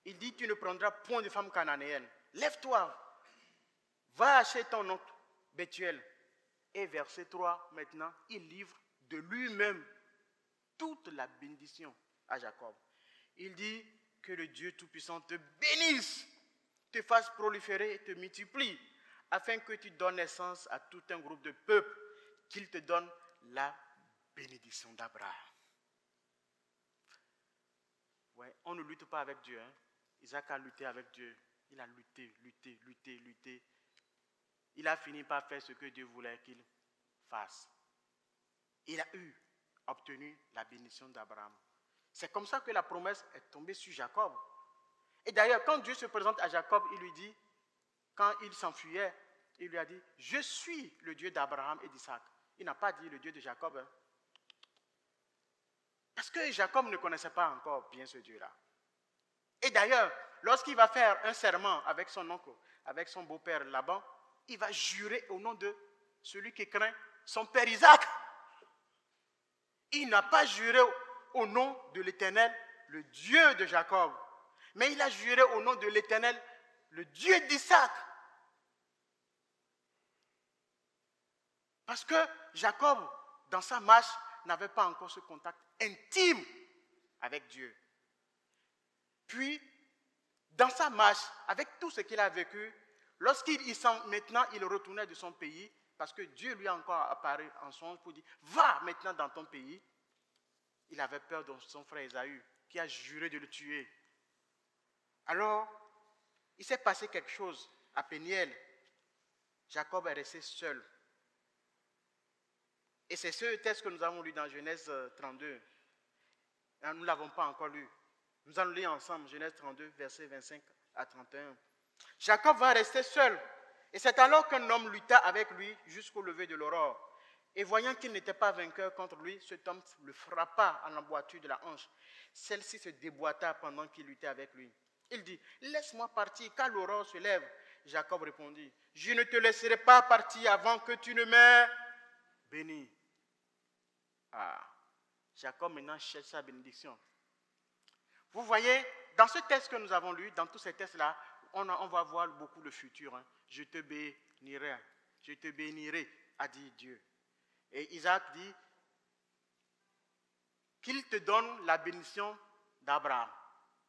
Il dit, tu ne prendras point de femme cananéenne. Lève-toi, va chez ton oncle Bethuel. Et verset 3, maintenant, il livre de lui-même toute la bénédiction à Jacob. Il dit que le Dieu Tout-Puissant te bénisse, te fasse proliférer et te multiplie, afin que tu donnes naissance à tout un groupe de peuples, qu'il te donne la bénédiction d'Abraham. Ouais, on ne lutte pas avec Dieu. Hein. Isaac a lutté avec Dieu. Il a lutté. Il a fini par faire ce que Dieu voulait qu'il fasse. Il a obtenu la bénédiction d'Abraham. C'est comme ça que la promesse est tombée sur Jacob. Et d'ailleurs, quand Dieu se présente à Jacob, il lui dit, quand il s'enfuyait, il lui a dit, je suis le Dieu d'Abraham et d'Isaac. Il n'a pas dit le Dieu de Jacob. Hein. Parce que Jacob ne connaissait pas encore bien ce Dieu-là. Et d'ailleurs, lorsqu'il va faire un serment avec son oncle, avec son beau-père Laban, il va jurer au nom de celui qui craint son père Isaac. Il n'a pas juré au nom de l'Éternel, le Dieu de Jacob, mais il a juré au nom de l'Éternel, le Dieu d'Isaac. Parce que Jacob, dans sa marche, n'avait pas encore ce contact intime avec Dieu. Puis, dans sa marche, avec tout ce qu'il a vécu, maintenant il retournait de son pays, parce que Dieu lui a encore apparu en songe pour dire, va maintenant dans ton pays. Il avait peur de son frère Ésaü, qui a juré de le tuer. Alors, il s'est passé quelque chose à Péniel. Jacob est resté seul. Et c'est ce texte que nous avons lu dans Genèse 32. Nous ne l'avons pas encore lu. Nous allons lire ensemble Genèse 32, versets 25 à 31. Jacob va rester seul. Et c'est alors qu'un homme lutta avec lui jusqu'au lever de l'aurore. Et voyant qu'il n'était pas vainqueur contre lui, cet homme le frappa à l'emboîture de la hanche. Celle-ci se déboîta pendant qu'il luttait avec lui. Il dit, laisse-moi partir, car l'aurore se lève. Jacob répondit, je ne te laisserai pas partir avant que tu ne m'aies béni. Ah, Jacob maintenant cherche sa bénédiction. Vous voyez, dans ce texte que nous avons lu, dans tous ces textes-là, on va voir beaucoup le futur. Hein. Je te bénirai, a dit Dieu. Et Isaac dit qu'il te donne la bénédiction d'Abraham.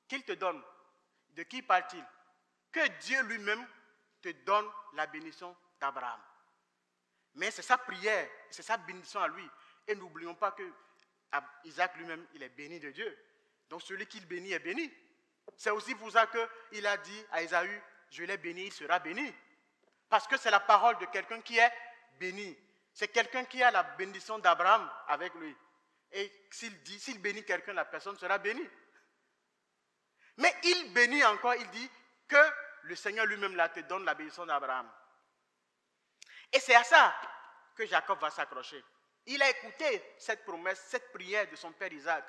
Qu'il te donne. De qui parle-t-il? Que Dieu lui-même te donne la bénédiction d'Abraham. Mais c'est sa prière, c'est sa bénédiction à lui. Et n'oublions pas que Isaac lui-même, il est béni de Dieu. Donc celui qu'il bénit est béni. C'est aussi pour ça qu'il a dit à Ésaü, je l'ai béni, il sera béni. Parce que c'est la parole de quelqu'un qui est béni. C'est quelqu'un qui a la bénédiction d'Abraham avec lui. Et s'il bénit quelqu'un, la personne sera bénie. Mais il bénit encore, il dit que le Seigneur lui-même là te donne la bénédiction d'Abraham. Et c'est à ça que Jacob va s'accrocher. Il a écouté cette promesse, cette prière de son père Isaac.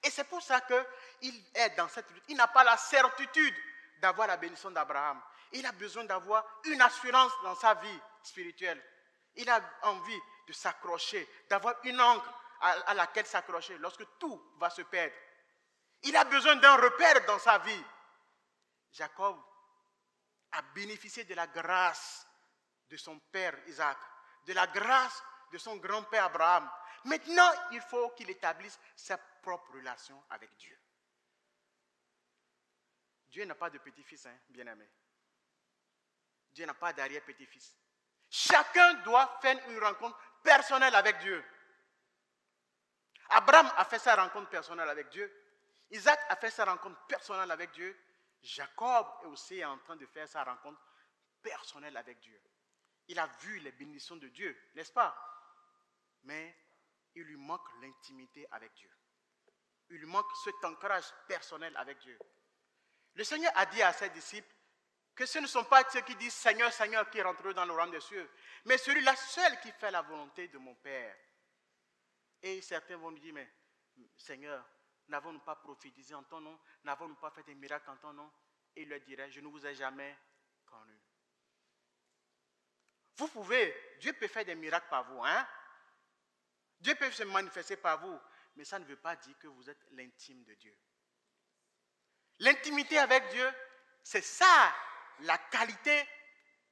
Et c'est pour ça qu'il est dans cette lutte. Il n'a pas la certitude d'avoir la bénédiction d'Abraham. Il a besoin d'avoir une assurance dans sa vie spirituelle. Il a envie de s'accrocher, d'avoir une ancre à laquelle s'accrocher lorsque tout va se perdre. Il a besoin d'un repère dans sa vie. Jacob a bénéficié de la grâce de son père Isaac, de la grâce de son grand-père Abraham. Maintenant, il faut qu'il établisse sa propre relation avec Dieu. Dieu n'a pas de petit-fils, hein, bien-aimé. Dieu n'a pas d'arrière-petit-fils. Chacun doit faire une rencontre personnelle avec Dieu. Abraham a fait sa rencontre personnelle avec Dieu. Isaac a fait sa rencontre personnelle avec Dieu. Jacob est aussi en train de faire sa rencontre personnelle avec Dieu. Il a vu les bénédictions de Dieu, n'est-ce pas? Mais il lui manque l'intimité avec Dieu. Il lui manque cet ancrage personnel avec Dieu. Le Seigneur a dit à ses disciples que ce ne sont pas ceux qui disent Seigneur, Seigneur qui rentrent dans le royaume des cieux, mais celui-là seul qui fait la volonté de mon Père. Et certains vont lui dire, mais Seigneur, n'avons-nous pas prophétisé en ton nom? N'avons-nous pas fait des miracles en ton nom? Et il leur dirait, je ne vous ai jamais connu. Vous pouvez, Dieu peut faire des miracles par vous, hein? Dieu peut se manifester par vous, mais ça ne veut pas dire que vous êtes l'intime de Dieu. L'intimité avec Dieu, c'est ça, la qualité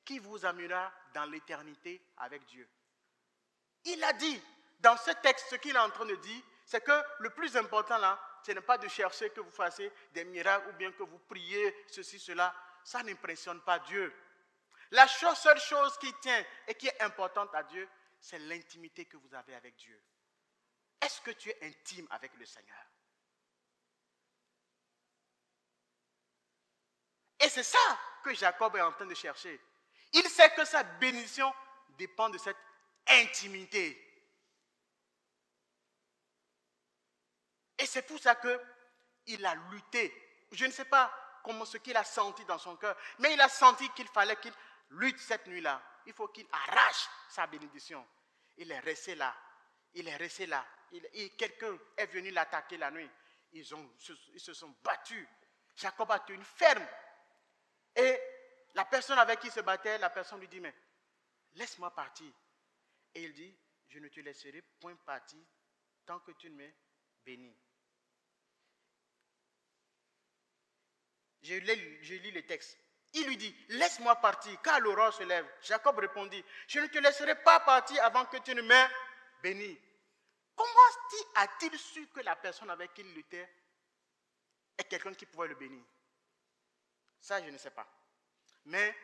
qui vous amènera dans l'éternité avec Dieu. Il a dit, dans ce texte, ce qu'il est en train de dire, c'est que le plus important là, ce n'est pas de chercher que vous fassiez des miracles ou bien que vous priez ceci, cela. Ça n'impressionne pas Dieu. La seule chose qui tient et qui est importante à Dieu, c'est l'intimité que vous avez avec Dieu. Est-ce que tu es intime avec le Seigneur? Et c'est ça que Jacob est en train de chercher. Il sait que sa bénédiction dépend de cette intimité. Et c'est pour ça qu'il a lutté. Je ne sais pas ce qu'il a senti dans son cœur, mais il a senti qu'il fallait qu'il lutte cette nuit-là. Il faut qu'il arrache sa bénédiction. Il est resté là. Il est resté là. Quelqu'un est venu l'attaquer la nuit. Ils se sont battus. Jacob a tenu ferme. Et la personne avec qui il se battait, la personne lui dit, mais laisse-moi partir. Et il dit, je ne te laisserai point partir tant que tu ne me bénis. Je lis le texte. Il lui dit, laisse-moi partir, car l'aurore se lève. Jacob répondit, je ne te laisserai pas partir avant que tu ne me bénis. Comment a-t-il su que la personne avec qui il luttait est quelqu'un qui pouvait le bénir? Ça, je ne sais pas. Mais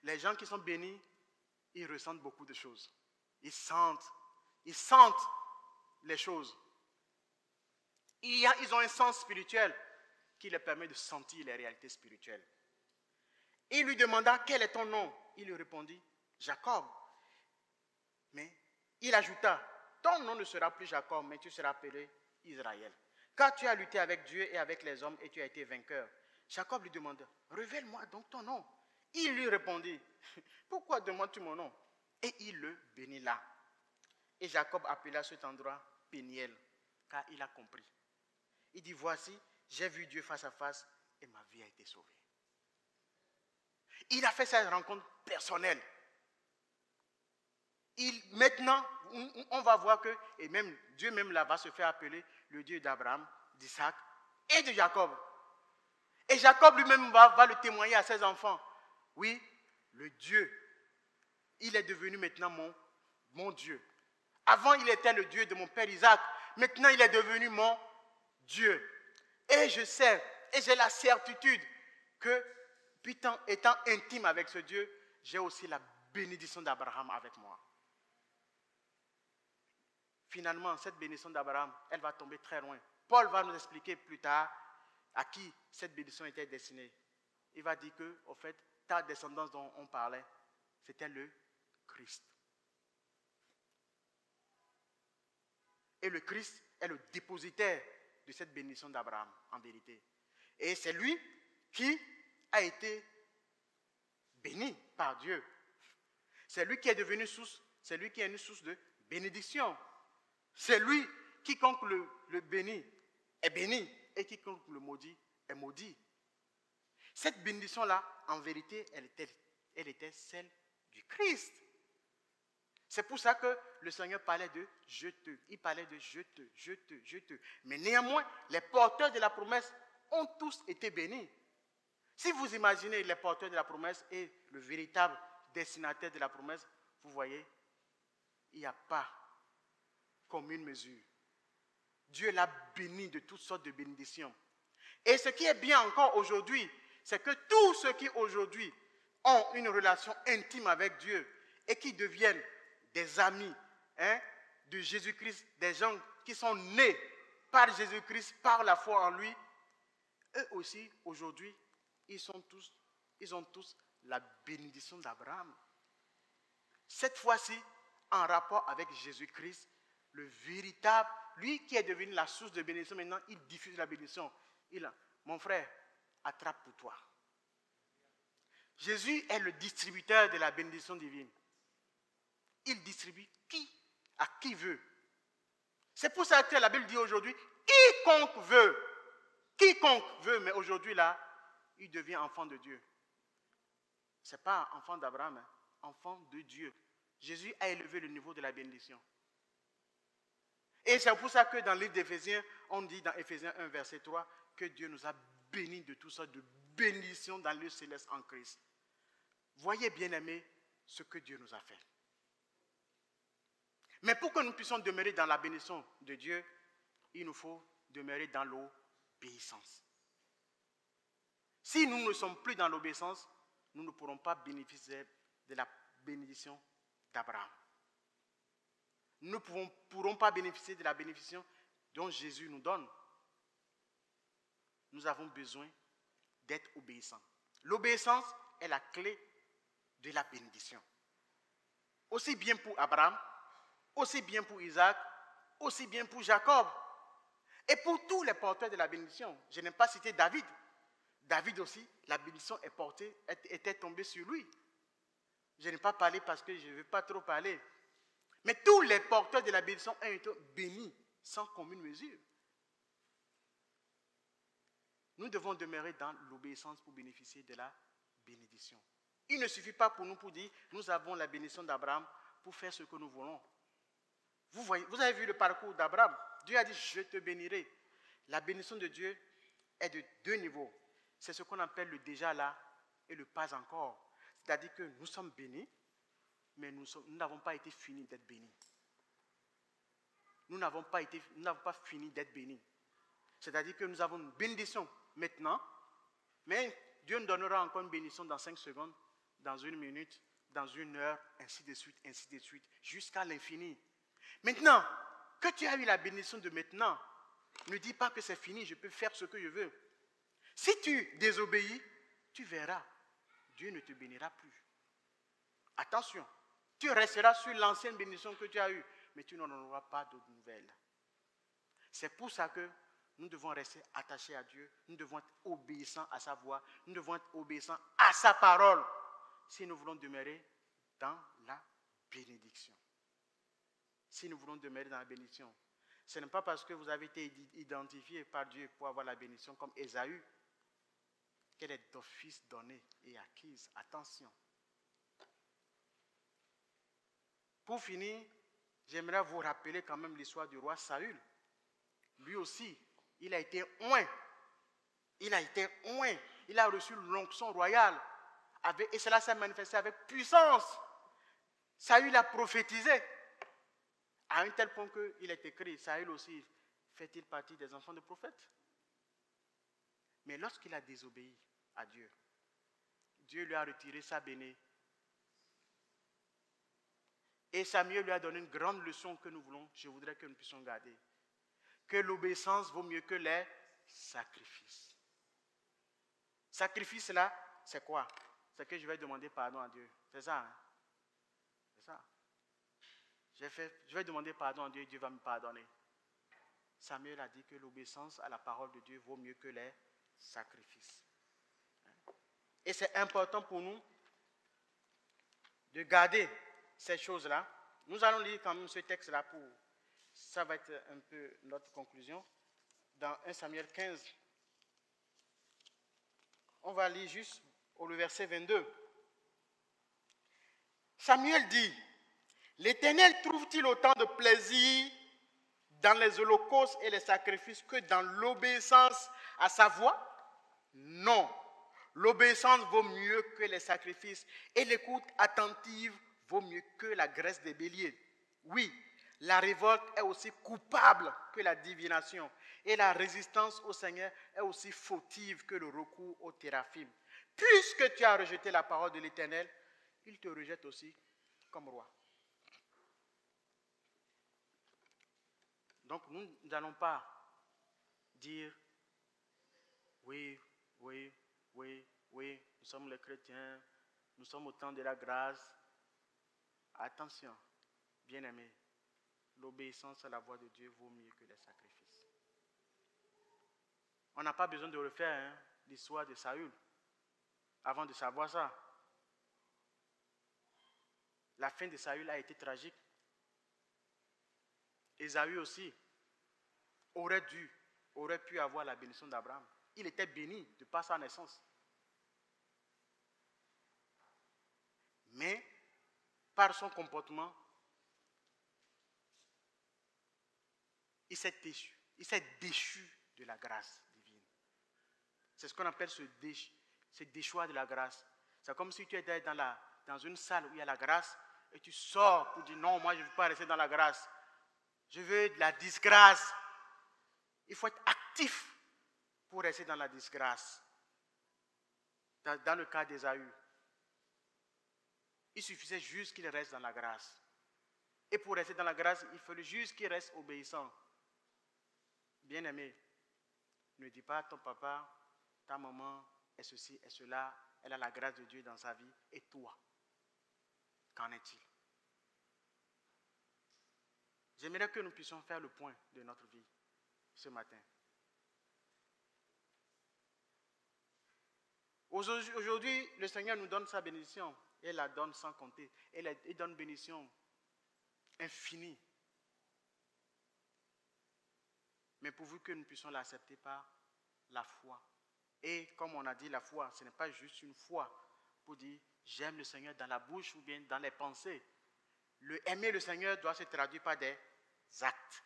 les gens qui sont bénis, ils ressentent beaucoup de choses. Ils sentent les choses. Ils ont un sens spirituel qui leur permet de sentir les réalités spirituelles. Il lui demanda, quel est ton nom? Il lui répondit, Jacob. Mais il ajouta, ton nom ne sera plus Jacob, mais tu seras appelé Israël. Car tu as lutté avec Dieu et avec les hommes et tu as été vainqueur. Jacob lui demanda, révèle-moi donc ton nom. Il lui répondit, pourquoi demandes-tu mon nom? Et il le bénit là. Et Jacob appela cet endroit Péniel, car il a compris. Il dit, voici, j'ai vu Dieu face à face et ma vie a été sauvée. Il a fait cette rencontre personnelle. Maintenant, on va voir que, et même Dieu même là va se faire appeler le Dieu d'Abraham, d'Isaac et de Jacob. Et Jacob lui-même va le témoigner à ses enfants. Oui, le Dieu, il est devenu maintenant mon Dieu. Avant, il était le Dieu de mon père Isaac. Maintenant, il est devenu mon Dieu. Et je sais, et j'ai la certitude que, étant intime avec ce Dieu, j'ai aussi la bénédiction d'Abraham avec moi. Finalement, cette bénédiction d'Abraham, elle va tomber très loin. Paul va nous expliquer plus tard à qui cette bénédiction était destinée. Il va dire que, au fait, ta descendance dont on parlait, c'était le Christ. Et le Christ est le dépositaire de cette bénédiction d'Abraham, en vérité. Et c'est lui qui a été béni par Dieu. C'est lui qui est devenu source, c'est lui qui est une source de bénédiction. C'est lui, quiconque le bénit est béni, et quiconque le maudit est maudit. Cette bénédiction-là, en vérité, elle était celle du Christ. C'est pour ça que le Seigneur parlait de « je te ». Il parlait de « je te, je te, je te ». Mais néanmoins, les porteurs de la promesse ont tous été bénis. Si vous imaginez les porteurs de la promesse et le véritable destinataire de la promesse, vous voyez, il n'y a pas commune mesure. Dieu l'a béni de toutes sortes de bénédictions. Et ce qui est bien encore aujourd'hui, c'est que tous ceux qui aujourd'hui ont une relation intime avec Dieu et qui deviennent des amis de Jésus-Christ, des gens qui sont nés par Jésus-Christ, par la foi en lui, eux aussi, aujourd'hui, ils ont tous la bénédiction d'Abraham. Cette fois-ci, en rapport avec Jésus-Christ, le véritable, lui qui est devenu la source de bénédiction, maintenant, il diffuse la bénédiction. Mon frère, attrape pour toi. Jésus est le distributeur de la bénédiction divine. Il distribue à qui veut. C'est pour ça que la Bible dit aujourd'hui, quiconque veut, mais aujourd'hui là, il devient enfant de Dieu. Ce n'est pas enfant d'Abraham, enfant de Dieu. Jésus a élevé le niveau de la bénédiction. Et c'est pour ça que dans le livre d'Éphésiens, on dit dans Éphésiens 1, verset 3, que Dieu nous a bénis de toutes sortes de bénédictions dans le céleste en Christ. Voyez, bien-aimés, ce que Dieu nous a fait. Mais pour que nous puissions demeurer dans la bénédiction de Dieu, il nous faut demeurer dans l'obéissance. Si nous ne sommes plus dans l'obéissance, nous ne pourrons pas bénéficier de la bénédiction d'Abraham. Nous ne pourrons pas bénéficier de la bénédiction dont Jésus nous donne. Nous avons besoin d'être obéissants. L'obéissance est la clé de la bénédiction. Aussi bien pour Abraham, aussi bien pour Isaac, aussi bien pour Jacob. Et pour tous les porteurs de la bénédiction. Je n'ai pas cité David. David aussi, la bénédiction était tombée sur lui. Je n'ai pas parlé parce que je ne veux pas trop parler. Mais tous les porteurs de la bénédiction ont été bénis sans commune mesure. Nous devons demeurer dans l'obéissance pour bénéficier de la bénédiction. Il ne suffit pas pour nous pour dire, nous avons la bénédiction d'Abraham pour faire ce que nous voulons. Vous avez vu le parcours d'Abraham. Dieu a dit, je te bénirai. La bénédiction de Dieu est de deux niveaux. C'est ce qu'on appelle le déjà là et le pas encore. C'est-à-dire que nous sommes bénis, mais nous n'avons pas été finis d'être bénis. Nous n'avons pas fini d'être bénis. C'est-à-dire que nous avons une bénédiction maintenant, mais Dieu nous donnera encore une bénédiction dans 5 secondes, dans 1 minute, dans 1 heure, ainsi de suite, jusqu'à l'infini. Maintenant, que tu as eu la bénédiction de maintenant, ne dis pas que c'est fini, je peux faire ce que je veux. Si tu désobéis, tu verras, Dieu ne te bénira plus. Attention, tu resteras sur l'ancienne bénédiction que tu as eue, mais tu n'en auras pas de nouvelles. C'est pour ça que nous devons rester attachés à Dieu, nous devons être obéissants à sa voix, nous devons être obéissants à sa parole, si nous voulons demeurer dans la bénédiction. Si nous voulons demeurer dans la bénédiction, ce n'est pas parce que vous avez été identifié par Dieu pour avoir la bénédiction comme Ésaü, qu'elle est d'office donnée et acquise. Attention. Pour finir, j'aimerais vous rappeler quand même l'histoire du roi Saül. Lui aussi, il a été oint Il a été oint. Il a reçu l'onction royale. Et cela s'est manifesté avec puissance. Saül a prophétisé. À un tel point qu'il est écrit, Saül aussi fait-il partie des enfants de prophètes? Mais lorsqu'il a désobéi à Dieu, Dieu lui a retiré sa béné. Et Samuel lui a donné une grande leçon que nous voulons, je voudrais que nous puissions garder. Que l'obéissance vaut mieux que les sacrifices. Sacrifice là, c'est quoi? C'est que je vais demander pardon à Dieu. C'est ça, hein? C'est ça. Je vais demander pardon à Dieu et Dieu va me pardonner. Samuel a dit que l'obéissance à la parole de Dieu vaut mieux que les sacrifices. Et c'est important pour nous de garder ces choses-là. Nous allons lire quand même ce texte-là pour... Ça va être un peu notre conclusion. Dans 1 Samuel 15, on va lire juste au verset 22. Samuel dit, « L'Éternel trouve-t-il autant de plaisir dans les holocaustes et les sacrifices que dans l'obéissance à sa voix? Non. L'obéissance vaut mieux que les sacrifices et l'écoute attentive vaut mieux que la graisse des béliers. Oui, la révolte est aussi coupable que la divination et la résistance au Seigneur est aussi fautive que le recours au téraphim. Puisque tu as rejeté la parole de l'Éternel, il te rejette aussi comme roi. » Donc nous n'allons pas dire oui, nous sommes les chrétiens, nous sommes au temps de la grâce. Attention, bien-aimés, l'obéissance à la voix de Dieu vaut mieux que les sacrifices. On n'a pas besoin de refaire l'histoire de Saül avant de savoir ça. La fin de Saül a été tragique. Ésaü aussi aurait pu avoir la bénédiction d'Abraham. Il était béni de par sa naissance. Mais, par son comportement, il s'est déchu de la grâce divine. C'est ce qu'on appelle ce déchoir de la grâce. C'est comme si tu étais dans une salle où il y a la grâce et tu sors pour dire non, moi je ne veux pas rester dans la grâce. Je veux de la disgrâce. Il faut être actif pour rester dans la disgrâce. Dans le cas d'Ésaü, il suffisait juste qu'il reste dans la grâce. Et pour rester dans la grâce, il fallait juste qu'il reste obéissant. Bien-aimé, ne dis pas à ton papa, ta maman est ceci, est cela, elle a la grâce de Dieu dans sa vie. Et toi, qu'en est-il? J'aimerais que nous puissions faire le point de notre vie ce matin. Aujourd'hui, le Seigneur nous donne sa bénédiction. Et elle la donne sans compter. Il donne une bénédiction infinie. Mais pourvu que nous puissions l'accepter par la foi. Et comme on a dit, la foi, ce n'est pas juste une foi pour dire j'aime le Seigneur dans la bouche ou bien dans les pensées. Aimer le Seigneur doit se traduire par des actes.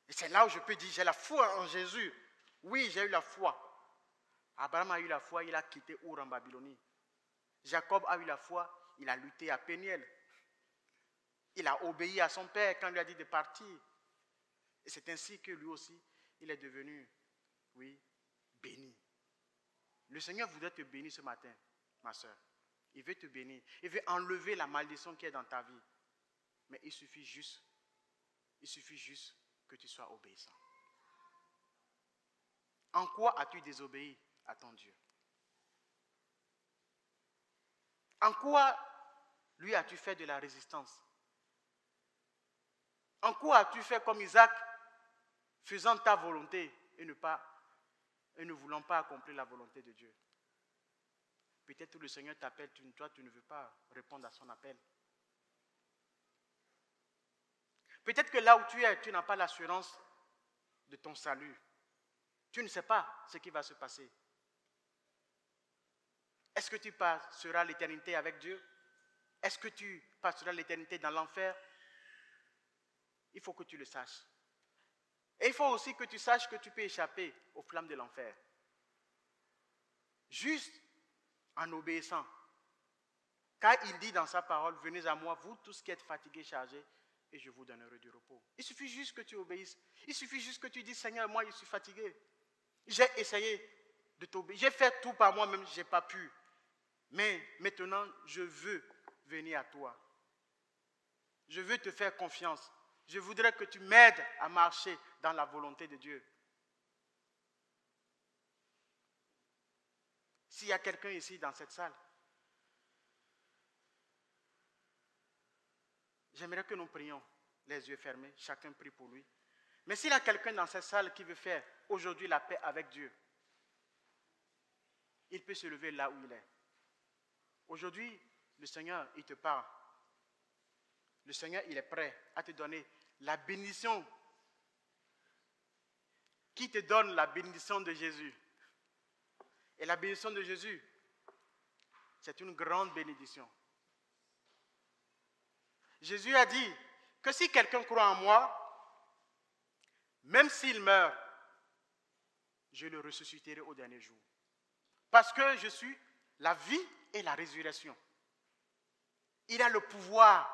Et c'est là où je peux dire j'ai la foi en Jésus. Oui, j'ai eu la foi. Abraham a eu la foi, il a quitté Our en Babylonie. Jacob a eu la foi, il a lutté à Péniel. Il a obéi à son père quand il lui a dit de partir. Et c'est ainsi que lui aussi, il est devenu, oui, béni. Le Seigneur voudrait te bénir ce matin, ma soeur. Il veut te bénir. Il veut enlever la malédiction qui est dans ta vie. Mais il suffit juste que tu sois obéissant. En quoi as-tu désobéi à ton Dieu? En quoi lui as-tu fait de la résistance? En quoi as-tu fait comme Isaac, faisant ta volonté et ne voulant pas accomplir la volonté de Dieu? Peut-être que le Seigneur t'appelle, toi tu ne veux pas répondre à son appel. Peut-être que là où tu es, tu n'as pas l'assurance de ton salut. Tu ne sais pas ce qui va se passer. Est-ce que tu passeras l'éternité avec Dieu? Est-ce que tu passeras l'éternité dans l'enfer? Il faut que tu le saches. Et il faut aussi que tu saches que tu peux échapper aux flammes de l'enfer. juste en obéissant. Car il dit dans sa parole, venez à moi, vous tous qui êtes fatigués, chargés, et je vous donnerai du repos. Il suffit juste que tu obéisses. Il suffit juste que tu dises, Seigneur, moi je suis fatigué. J'ai essayé de t'obéir. J'ai fait tout par moi-même, je n'ai pas pu. Mais maintenant, je veux venir à toi. Je veux te faire confiance. Je voudrais que tu m'aides à marcher dans la volonté de Dieu. S'il y a quelqu'un ici dans cette salle, j'aimerais que nous prions les yeux fermés, chacun prie pour lui. Mais s'il y a quelqu'un dans cette salle qui veut faire aujourd'hui la paix avec Dieu, il peut se lever là où il est. Aujourd'hui, le Seigneur, il te parle. Le Seigneur, il est prêt à te donner la bénédiction. Qui te donne la bénédiction de Jésus? Et la bénédiction de Jésus, c'est une grande bénédiction. Jésus a dit que si quelqu'un croit en moi, même s'il meurt, je le ressusciterai au dernier jour. Parce que je suis la vie et la résurrection. Il a le pouvoir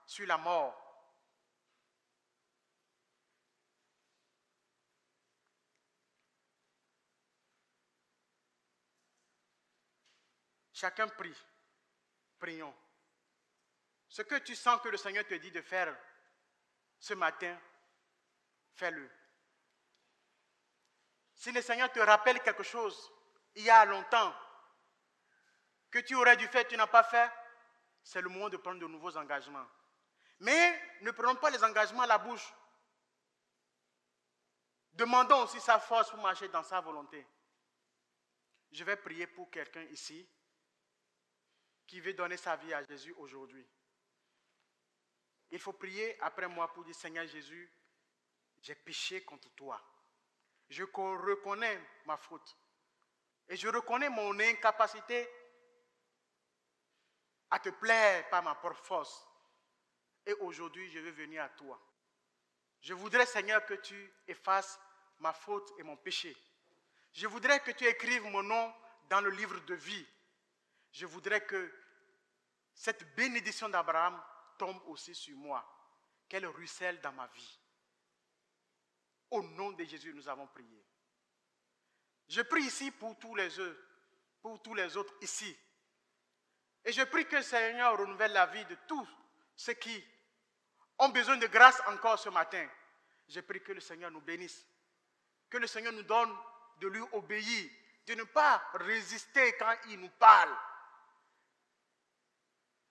sur la mort. Chacun prie. Prions. Ce que tu sens que le Seigneur te dit de faire ce matin, fais-le. Si le Seigneur te rappelle quelque chose, il y a longtemps, que tu aurais dû faire, tu n'as pas fait, c'est le moment de prendre de nouveaux engagements. Mais ne prenons pas les engagements à la bouche. Demandons aussi sa force pour marcher dans sa volonté. Je vais prier pour quelqu'un ici qui veut donner sa vie à Jésus aujourd'hui. Il faut prier après moi pour dire, Seigneur Jésus, j'ai péché contre toi. Je reconnais ma faute. Et je reconnais mon incapacité à te plaire par ma propre force. Et aujourd'hui, je veux venir à toi. Je voudrais, Seigneur, que tu effaces ma faute et mon péché. Je voudrais que tu écrives mon nom dans le livre de vie. Je voudrais que cette bénédiction d'Abraham tombe aussi sur moi, qu'elle ruisselle dans ma vie. Au nom de Jésus, nous avons prié. Je prie ici pour tous les autres ici. Et je prie que le Seigneur renouvelle la vie de tous ceux qui ont besoin de grâce encore ce matin. Je prie que le Seigneur nous bénisse. Que le Seigneur nous donne de lui obéir, de ne pas résister quand il nous parle.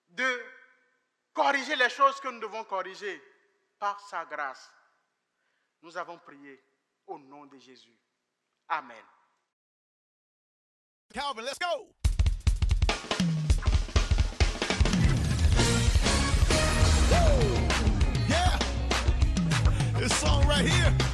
De corriger les choses que nous devons corriger par sa grâce. Nous avons prié au nom de Jésus. Amen. Calvin, let's go. Woo! Yeah. This song right here.